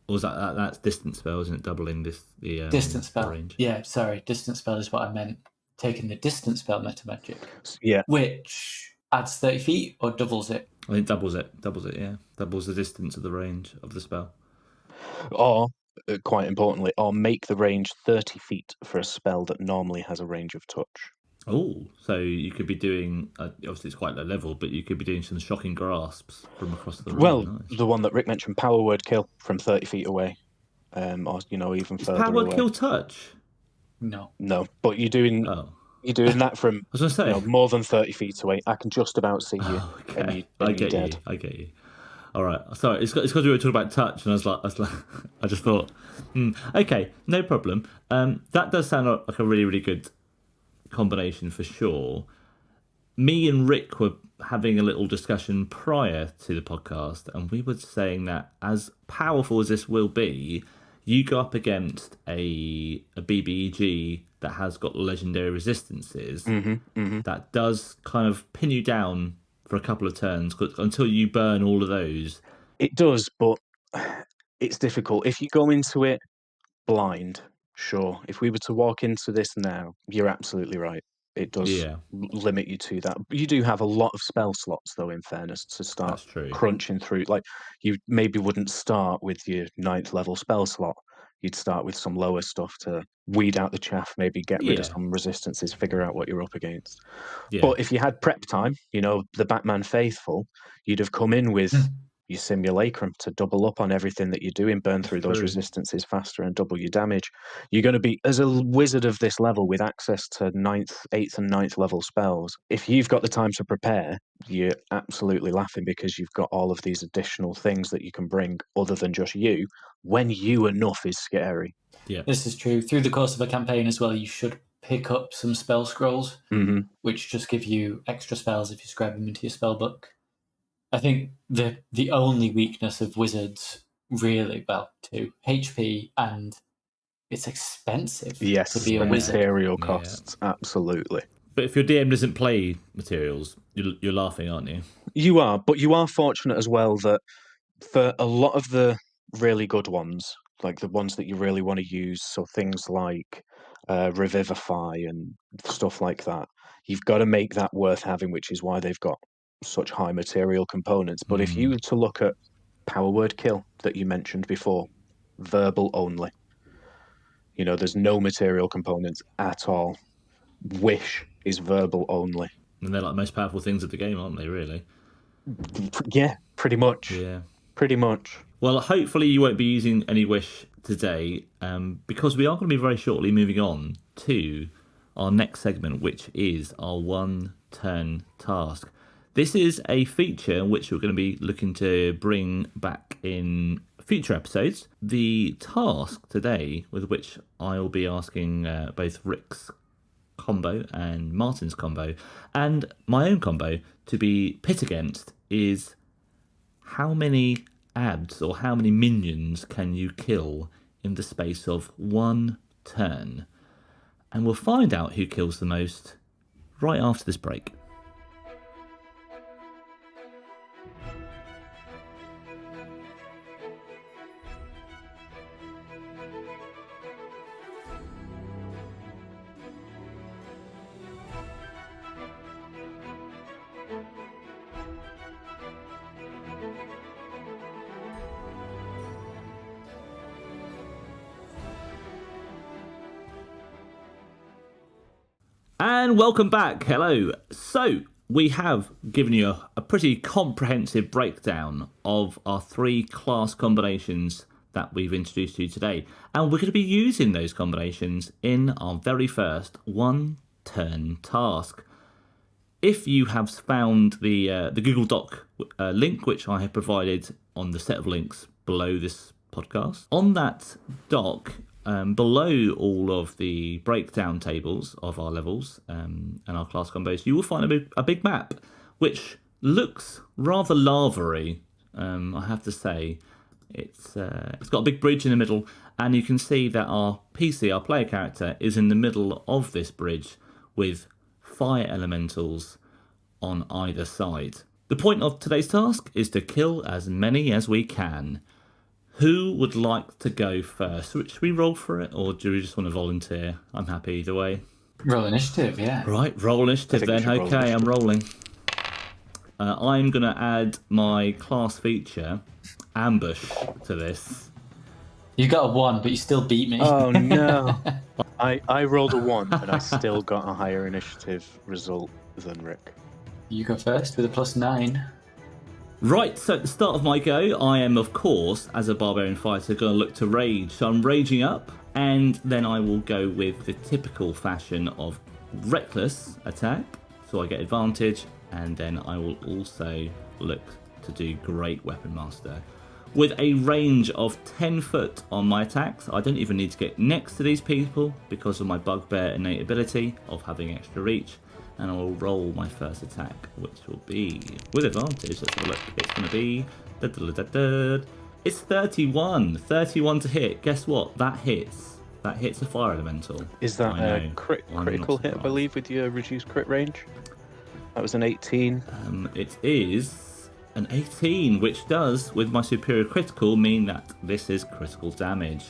Or is that's distance spell, isn't it? Doubling the distance spell range. Yeah, sorry, distance spell is what I meant. Taking the distance spell meta magic. Yeah. Which adds 30 feet or doubles it? I think doubles it, yeah. Doubles the distance of the range of the spell. Or, quite importantly, or make the range 30 feet for a spell that normally has a range of touch. Oh, so you could be doing, obviously it's quite low level, but you could be doing some shocking grasps from across the room. Well, nice. The one that Rick mentioned, power word kill from 30 feet away, or even Is further power word away. kill touch? No, but you're doing that from I was going to say more than 30 feet away. I can just about see you, okay. and you're dead. I get you. All right, sorry, it's because we were talking about touch, and I was like, I just thought, okay, no problem. That does sound like a really, really good combination for sure. Me and Rick were having a little discussion prior to the podcast, and we were saying that as powerful as this will be, you go up against a BBEG that has got legendary resistances that does kind of pin you down for a couple of turns until you burn all of those. It does, but it's difficult. If you go into it blind, sure. If we were to walk into this now, you're absolutely right. It does limit you to that. You do have a lot of spell slots, though, in fairness, to start crunching through. Like, you maybe wouldn't start with your 9th level spell slot. You'd start with some lower stuff to weed out the chaff, maybe get rid of some resistances, figure out what you're up against. Yeah. But if you had prep time, the Batman Faithful, you'd have come in with your simulacrum to double up on everything that you're doing, burn through those True. resistances faster and double your damage. You're going to be, as a wizard of this level with access to 8th and 9th level spells, if you've got the time to prepare, you're absolutely laughing because you've got all of these additional things that you can bring other than just you, when you enough is scary. Yeah. This is true. Through the course of a campaign as well, you should pick up some spell scrolls, which just give you extra spells if you scribe them into your spell book. I think the only weakness of wizards, really, well, two, HP, and it's expensive Yes, to be a the wizard. material costs, absolutely. But if your DM doesn't play materials, you're laughing, aren't you? You are, but you are fortunate as well that for a lot of the really good ones, like the ones that you really want to use, so things like Revivify and stuff like that, you've got to make that worth having, which is why they've got such high material components. But if you were to look at Power Word Kill that you mentioned before, verbal only, there's no material components at all. Wish is verbal only. And they're like the most powerful things of the game, aren't they, really? Yeah, pretty much. Yeah. Pretty much. Well, hopefully you won't be using any Wish today, because we are going to be very shortly moving on to our next segment, which is our 1-turn task. This is a feature which we're going to be looking to bring back in future episodes. The task today, with which I will be asking both Rick's combo and Martin's combo and my own combo to be pit against, is how many abs or how many minions can you kill in the space of 1 turn? And we'll find out who kills the most right after this break. And welcome back. Hello. So we have given you a pretty comprehensive breakdown of our 3 class combinations that we've introduced to you today. And we're going to be using those combinations in our very first 1-turn task. If you have found the Google Doc link, which I have provided on the set of links below this podcast, on that doc, below all of the breakdown tables of our levels and our class combos, you will find a big map, which looks rather lava-y, I have to say. It's got a big bridge in the middle, and you can see that our PC, our player character, is in the middle of this bridge with fire elementals on either side. The point of today's task is to kill as many as we can. Who would like to go first? Should we roll for it, or do we just want to volunteer? I'm happy either way. Roll initiative, yeah. Right, roll initiative then. Okay, I'm rolling. I'm going to add my class feature, Ambush, to this. You got a 1, but you still beat me. Oh, no. I rolled a 1, and I still got a higher initiative result than Rick. You go first with a +9. Right, so at the start of my go, I am, of course, as a barbarian fighter, going to look to rage. So I'm raging up, and then I will go with the typical fashion of reckless attack, so I get advantage, and then I will also look to do Great Weapon Master. With a range of 10 foot on my attacks, I don't even need to get next to these people because of my bugbear innate ability of having extra reach. And I will roll my first attack, which will be with advantage. Let's have a look. It's going to be... It's 31. 31 to hit. Guess what? That hits. That hits a fire elemental. Is that a critical hit, I believe, with your reduced crit range? That was an 18. It is an 18, which does, with my superior critical, mean that this is critical damage.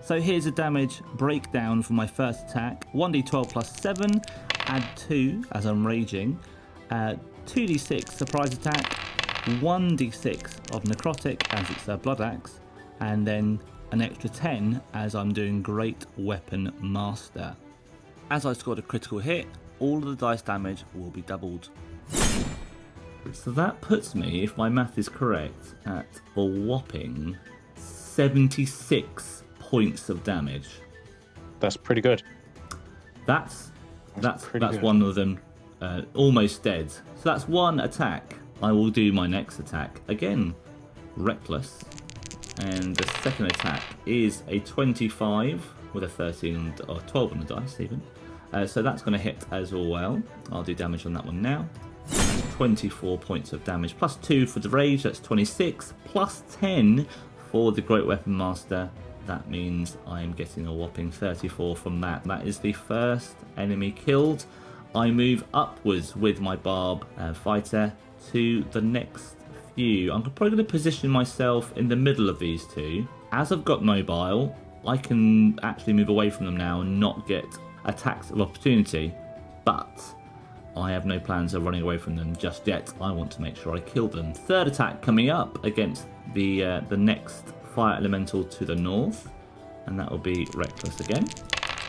So here's a damage breakdown for my first attack. 1d12 plus 7, add 2 as I'm raging. 2d6 surprise attack, 1d6 of necrotic as it's a blood axe, and then an extra 10 as I'm doing Great Weapon Master. As I scored a critical hit, all of the dice damage will be doubled. So that puts me, if my math is correct, at a whopping 76 points of damage. That's pretty good. That's pretty good. one of them almost dead. So that's one attack. I will do my next attack again, reckless, and the second attack is a 25 with a 13 or 12 on the dice even. So that's going to hit as well. I'll do damage on that one now. 24 points of damage, plus 2 for the rage, that's 26, plus 10 for the Great Weapon Master. That means I'm getting a whopping 34 from that. That is the first enemy killed. I move upwards with my barb fighter to the next few. I'm probably going to position myself in the middle of these two. As I've got mobile, I can actually move away from them now and not get attacks of opportunity, but I have no plans of running away from them just yet. I want to make sure I kill them. Third attack coming up against the next fire elemental to the north, and that will be reckless again.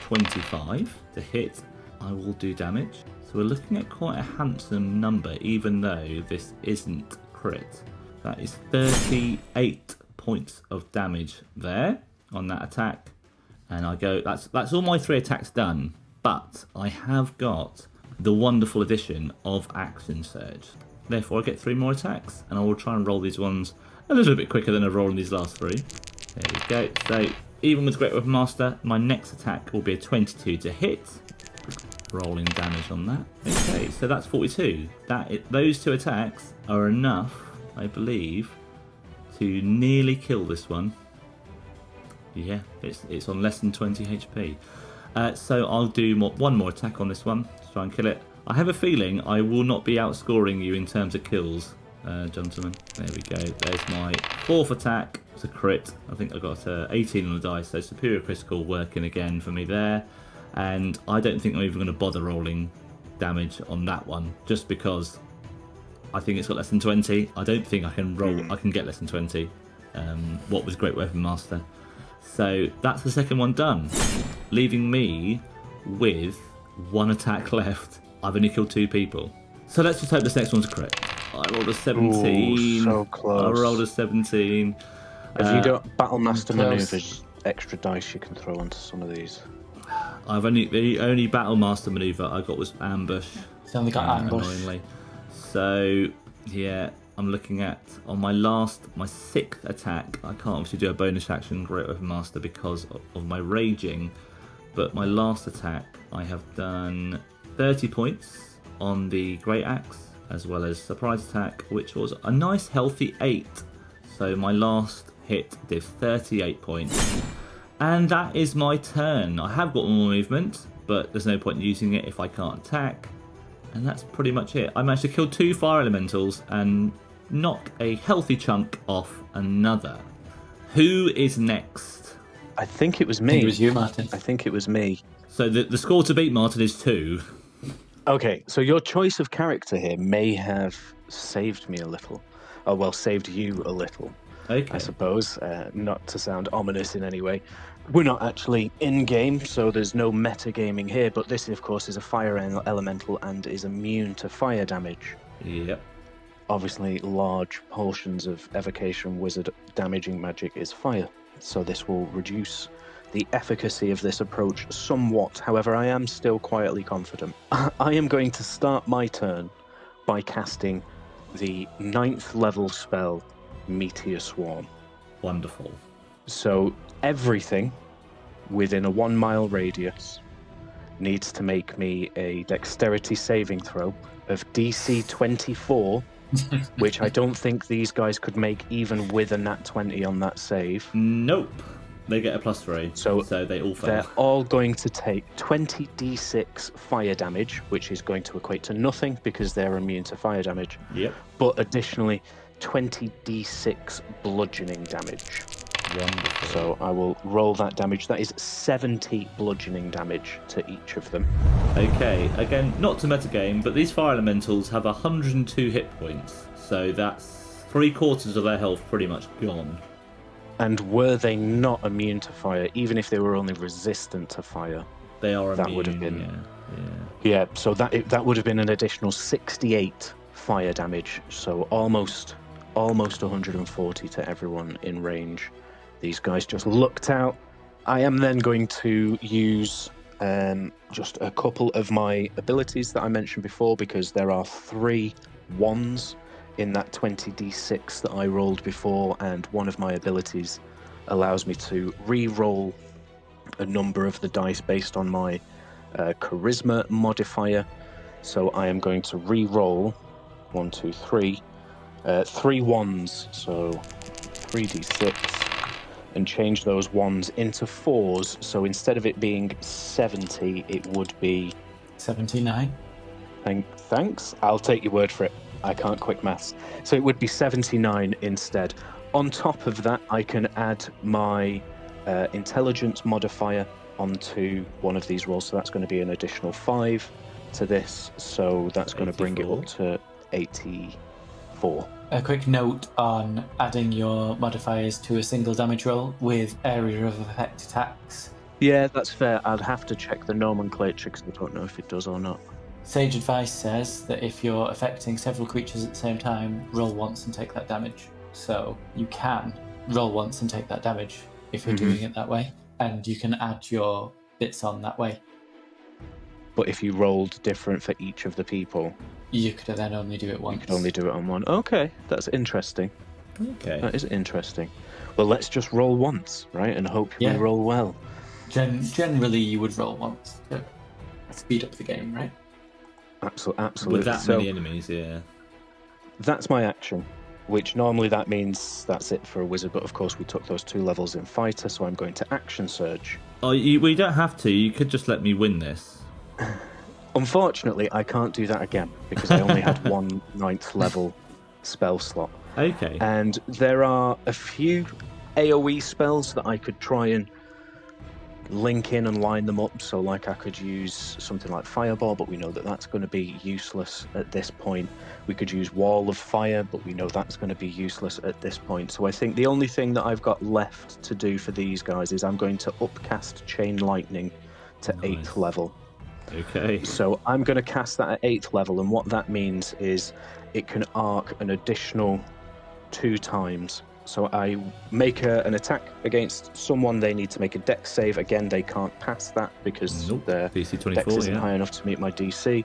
25 to hit. I will do damage. So we're looking at quite a handsome number, even though this isn't crit. That is 38 points of damage there on that attack. And I go, that's all my 3 attacks done, but I have got the wonderful addition of Action Surge. Therefore I get 3 more attacks, and I will try and roll these ones a little bit quicker than I've rolled these last 3. There we go. So even with Great Weapon Master, my next attack will be a 22 to hit. Rolling damage on that. Okay, so that's 42. Those 2 attacks are enough, I believe, to nearly kill this one. Yeah, it's on less than 20 HP. So I'll do one more attack on this one to try and kill it. I have a feeling I will not be outscoring you in terms of kills, gentlemen. There we go. There's my 4th attack. It's a crit. I think I got 18 on the dice, so superior critical working again for me there. And I don't think I'm even going to bother rolling damage on that one, just because I think it's got less than 20. I don't think I can roll. I can get less than 20. What with Great Weapon Master. So that's the second one done, leaving me with 1 attack left. I've only killed 2 people. So let's just hope this next one's a crit. I rolled a 17. Ooh, so close. I rolled a 17. Have you got Battlemaster close. maneuvers, extra dice you can throw onto some of these? The only Battlemaster maneuver I got was ambush. It's only got ambush. Annoyingly. So yeah, I'm looking at on my 6th attack. I can't obviously do a bonus action Great Weapon Master because of my raging, but my last attack I have done 30 points on the Great Axe as well as surprise attack, which was a nice healthy 8. So my last hit did 38 points. And that is my turn. I have got more movement, but there's no point in using it if I can't attack. And that's pretty much it. I managed to kill 2 fire elementals and knock a healthy chunk off another. Who is next? I think it was me. I think it was you, Martin. I think it was me. So the score to beat Martin is 2. Okay, so your choice of character here may have saved me a little. Oh, well, saved you a little. Okay. I suppose, not to sound ominous in any way. We're not actually in-game, so there's no metagaming here, but this, of course, is a fire elemental and is immune to fire damage. Yep. Obviously, large portions of Evocation Wizard damaging magic is fire, so this will reduce the efficacy of this approach somewhat. However, I am still quietly confident. I am going to start my turn by casting the 9th level spell, Meteor Swarm. Wonderful. So everything within a 1 mile radius needs to make me a dexterity saving throw of DC 24, which I don't think these guys could make even with a nat 20 on that save. Nope. They get a +3, so they all fail. They're all going to take 20 d6 fire damage, which is going to equate to nothing because they're immune to fire damage. Yep. But additionally, 20 d6 bludgeoning damage. Wonderful. So I will roll that damage. That is 70 bludgeoning damage to each of them. Okay, again, not to metagame, but these fire elementals have 102 hit points, so that's 3/4 of their health pretty much gone. And were they not immune to fire, even if they were only resistant to fire? They are That immune. would have been- Yeah. Yeah, so that would have been an additional 68 fire damage, so almost 140 to everyone in range. These guys just looked out. I am then going to use just a couple of my abilities that I mentioned before, because there are 3 1s in that 20d6 that I rolled before, and one of my abilities allows me to re-roll a number of the dice based on my charisma modifier. So I am going to re-roll 1, 2, 3, 3 1s, so 3d6, and change those 1s into 4s. So instead of it being 70, it would be 79. Thanks. I'll take your word for it. I can't quick maths. So it would be 79 instead. On top of that, I can add my intelligence modifier onto one of these rolls. So that's going to be an additional 5 to this. So that's going to bring it up to 84. A quick note on adding your modifiers to a single damage roll with area of effect attacks. Yeah, that's fair. I'd have to check the nomenclature because I don't know if it does or not. Sage advice says that if you're affecting several creatures at the same time, roll once and take that damage. So you can roll once and take that damage if you're doing it that way, and you can add your bits on that way. But if you rolled different for each of the people, you could then only do it once. You could only do it on one. Okay, that's interesting. Okay. That is interesting. Well, let's just roll once, right? And hope we roll well. Generally, you would roll once to speed up the game, right? Absolutely. With that many enemies, yeah. That's my action, which normally that means that's it for a wizard, but of course we took those 2 levels in fighter, so I'm going to action surge. Oh, you don't have to. You could just let me win this. Unfortunately, I can't do that again because I only had 1 9th level spell slot. Okay. And there are a few AoE spells that I could try and link in and line them up. So like I could use something like Fireball, but we know that that's going to be useless at this point. We could use Wall of Fire, but we know that's going to be useless at this point. So I think the only thing that I've got left to do for these guys is I'm going to upcast Chain Lightning to 8th level. Okay. So I'm going to cast that at 8th level, and what that means is it can arc an additional 2 times. So I make an attack against someone, they need to make a dex save. Again, they can't pass that because their DC 24, dex isn't high enough to meet my DC.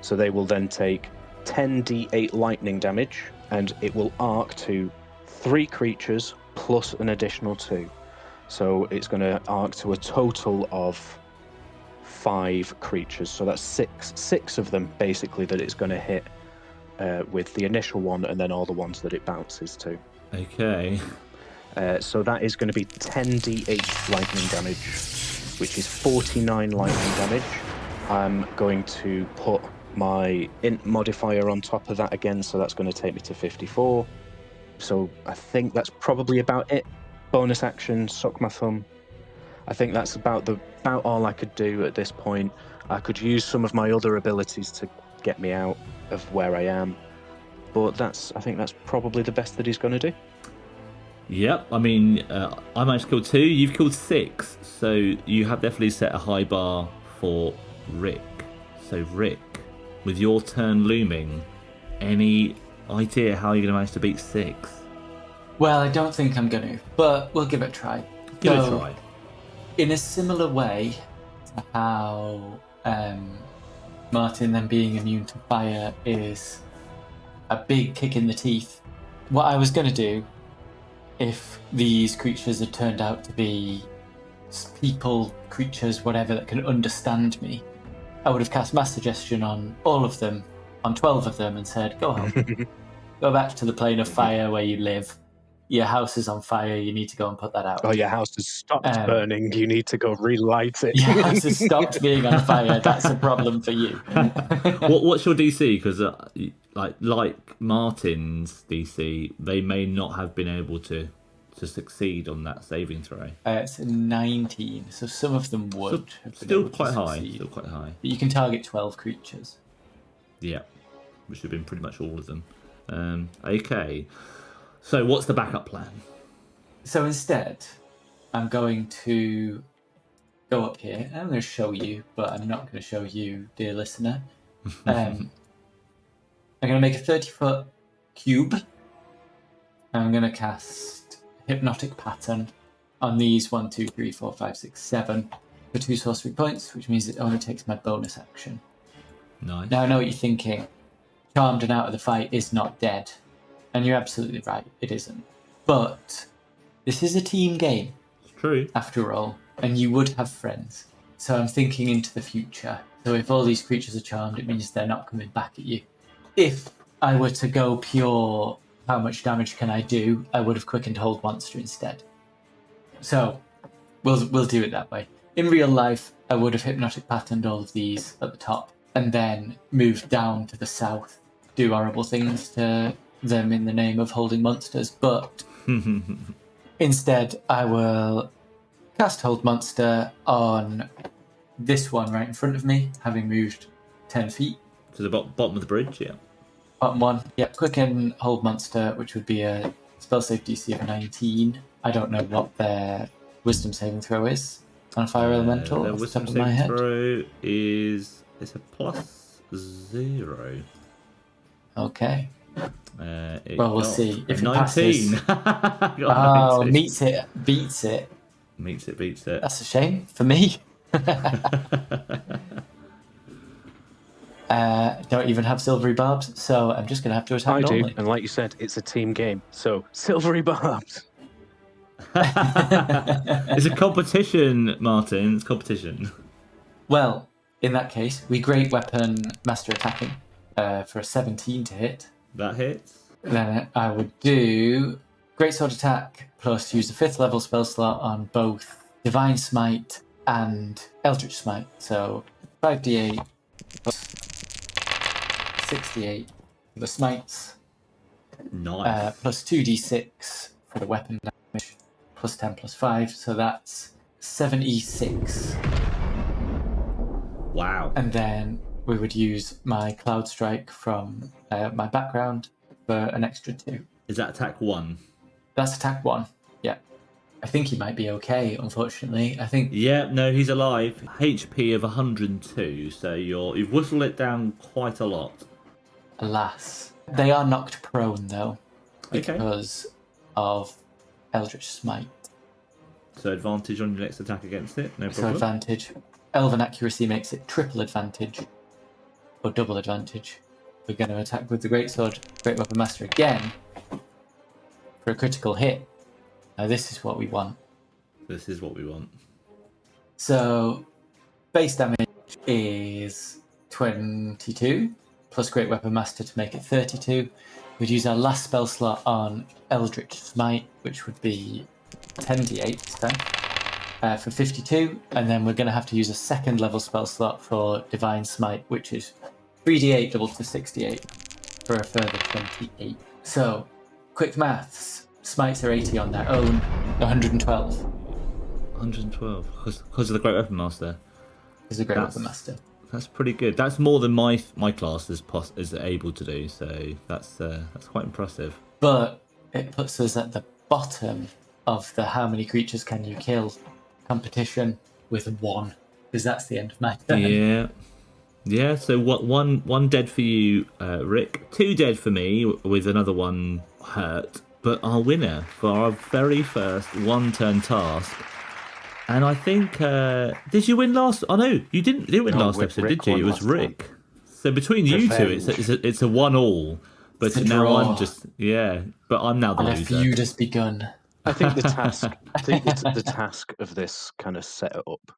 So they will then take 10d8 lightning damage, and it will arc to 3 creatures plus an additional 2. So it's going to arc to a total of 5 creatures. So that's six of them basically that it's going to hit with the initial one, and then all the ones that it bounces to. Okay. So that is going to be 10d8 lightning damage, which is 49 lightning damage. I'm going to put my int modifier on top of that again, so that's going to take me to 54. So I think that's probably about it. Bonus action, suck my thumb. I think that's about all I could do at this point. I could use some of my other abilities to get me out of where I am, but I think that's probably the best that he's going to do. Yep, I mean, I managed to kill 2, you've killed 6, so you have definitely set a high bar for Rick. So Rick, with your turn looming, any idea how you're going to manage to beat 6? Well, I don't think I'm going to, but we'll give it a try. Give it a try. In a similar way to how Martin then being immune to fire is a big kick in the teeth, what I was going to do, if these creatures had turned out to be people, creatures, whatever, that can understand me, I would have cast Mass Suggestion on all of them, on 12 of them, and said, go home. Go back to the plane of fire where you live. Your house is on fire, you need to go and put that out. Oh, your house has stopped burning, you need to go relight it. Your house has stopped being on fire, that's a problem for you. What's your DC? Because like Martin's DC, they may not have been able to succeed on that saving throw. It's 19, so some of them would have been still able quite to high. succeed. Still quite high. But you can target 12 creatures. Yeah, which have been pretty much all of them. Okay, so what's the backup plan? So instead, I'm going to go up here. I'm going to show you, but I'm not going to show you, dear listener. I'm I'm going to make a 30-foot cube. I'm going to cast Hypnotic Pattern on these 1, 2, 3, 4, 5, 6, 7 for 2 sorcery points, which means it only takes my bonus action. Nice. Now I know what you're thinking. Charmed and out of the fight is not dead. And you're absolutely right, it isn't. But this is a team game, It's true. after all, and you would have friends. So I'm thinking into the future. So if all these creatures are charmed, it means they're not coming back at you. If I were to go pure, how much damage can I do, I would have quickened Hold Monster instead. So we'll do it that way. In real life, I would have hypnotic patterned all of these at the top and then moved down to the south, do horrible things to them in the name of holding monsters. But instead, I will cast Hold Monster on this one right in front of me, having moved 10 feet. To the bottom of the bridge, yeah. Bottom one. Yep, Quicken Hold Monster, which would be a spell save DC of 19. I don't know what their wisdom saving throw is on Fire Elemental. Their off the wisdom top of my saving head. throw is it's a +0. Okay. It Well, we'll got see. a If it 19. passes. Got a Oh, 19. meets it, beats it. Beats it. That's a shame for me. Don't even have silvery barbs, so I'm just going to have to attack I do, normally. and like you said, it's a team game. So, silvery barbs. It's a competition, Martin. It's competition. Well, in that case, we Great Weapon Master Attacking for a 17 to hit. That hits. Then I would do Great Sword Attack plus use the 5th level spell slot on both Divine Smite and Eldritch Smite. So 5d8 plus 68 for the smites, Nice. plus 2d6 for the weapon damage, plus 10 plus 5. So that's 76. Wow. And then we would use my Cloud Strike from my background for an extra 2. Is that attack 1? That's attack 1. Yeah. I think he might be okay, unfortunately. I think Yeah, no, he's alive. HP of 102, so you've whistled it down quite a lot. alas. They are knocked prone, though, Okay. because of Eldritch Smite. So advantage on your next attack against it, no So problem. advantage. Elven Accuracy makes it triple advantage, or double advantage. We're going to attack with the Greatsword, Great Weapon Master again, for a critical hit. Now this is what we want. This is what we want. So, base damage is 22, plus Great Weapon Master to make it 32. We'd use our last spell slot on Eldritch Smite, which would be 10d8 this time, for 52. And then we're going to have to use a second level spell slot for Divine Smite, which is 3d8 doubled to 68 for a further 28. So, quick maths. Smites are 80 on their own, 112. 112, because of the Great Weapon Master. Is a Great That's- Weapon Master. That's pretty good. That's more than my class is able to do, so that's quite impressive. But it puts us at the bottom of the how many creatures can you kill competition with 1, because that's the end of my turn. Yeah. So what? One dead for you, Rick. 2 dead for me, with another one hurt. But our winner for our very first 1-turn task. And I think did you win last? Oh no, you didn't win No, last episode, Rick did you? won It was last time. Rick. So between you two, Revenge. it's a 1-all. But It's a now draw. I'm just But I'm now the And a loser. feud has begun. I think the task. I think the task of this kind of set it up,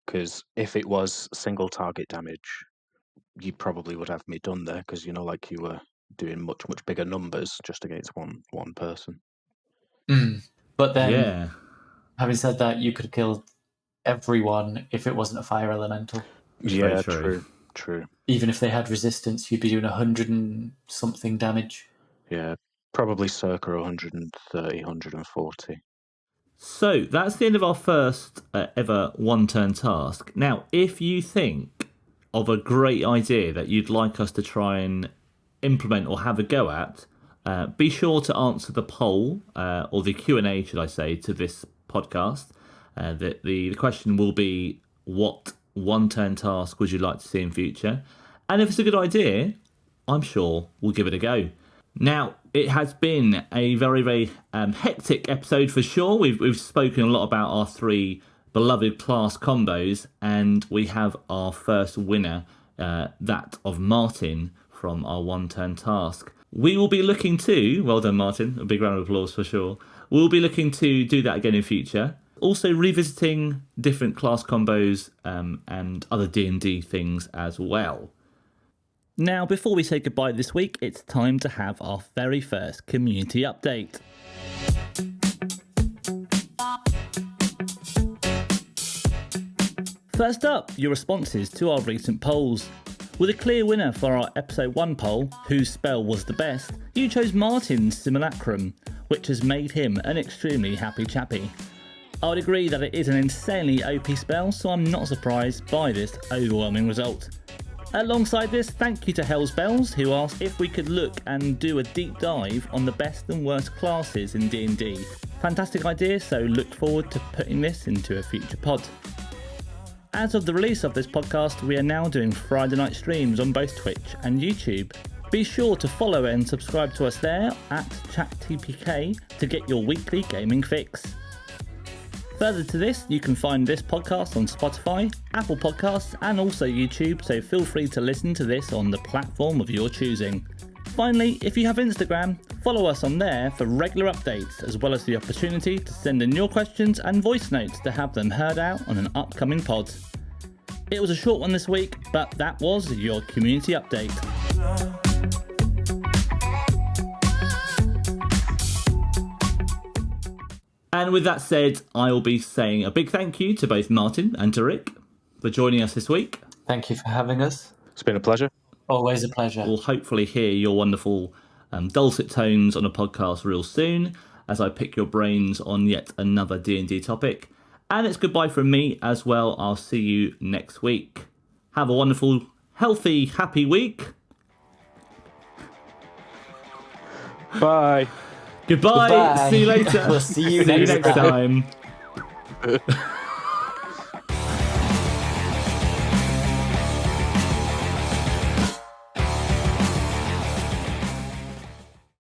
because if it was single target damage, you probably would have me done there, because like you were doing much bigger numbers just against one person. But then, Yeah. having said that, you could have killed everyone if it wasn't a fire elemental. very Yeah, true. true. Even if they had resistance, you'd be doing 100 and something damage. Yeah, probably circa 130, 140. So that's the end of our first ever 1-turn task. Now, if you think of a great idea that you'd like us to try and implement or have a go at, be sure to answer the poll or the Q&A, should I say, to this podcast. The question will be, what 1-turn task would you like to see in future? And if it's a good idea, I'm sure we'll give it a go. Now, it has been a very, very hectic episode for sure. We've spoken a lot about our 3 beloved class combos, and we have our first winner, that of Martin from our one-turn task. We will be looking to, well done Martin, a big round of applause for sure. We'll be looking to do that again in future. Also revisiting different class combos and other D&D things as well. Now, before we say goodbye this week, it's time to have our very first community update. First up, your responses to our recent polls. With a clear winner for our episode 1 poll, whose spell was the best, you chose Martin's Simulacrum, which has made him an extremely happy chappy. I would agree that it is an insanely OP spell, so I'm not surprised by this overwhelming result. Alongside this, thank you to Hell's Bells, who asked if we could look and do a deep dive on the best and worst classes in D&D. Fantastic idea, so look forward to putting this into a future pod. As of the release of this podcast, we are now doing Friday night streams on both Twitch and YouTube. Be sure to follow and subscribe to us there at TPK to get your weekly gaming fix. Further to this, you can find this podcast on Spotify, Apple Podcasts and also YouTube, so feel free to listen to this on the platform of your choosing. Finally, if you have Instagram, follow us on there for regular updates, as well as the opportunity to send in your questions and voice notes to have them heard out on an upcoming pod. It was a short one this week, but that was your community update. And with that said, I will be saying a big thank you to both Martin and to Rick for joining us this week. Thank you for having us. It's been a pleasure. Always a pleasure. We'll hopefully hear your wonderful dulcet tones on a podcast real soon as I pick your brains on yet another D&D topic. And it's goodbye from me as well. I'll see you next week. Have a wonderful, healthy, happy week. Bye. Goodbye. Goodbye. See you later. We'll see you next next time.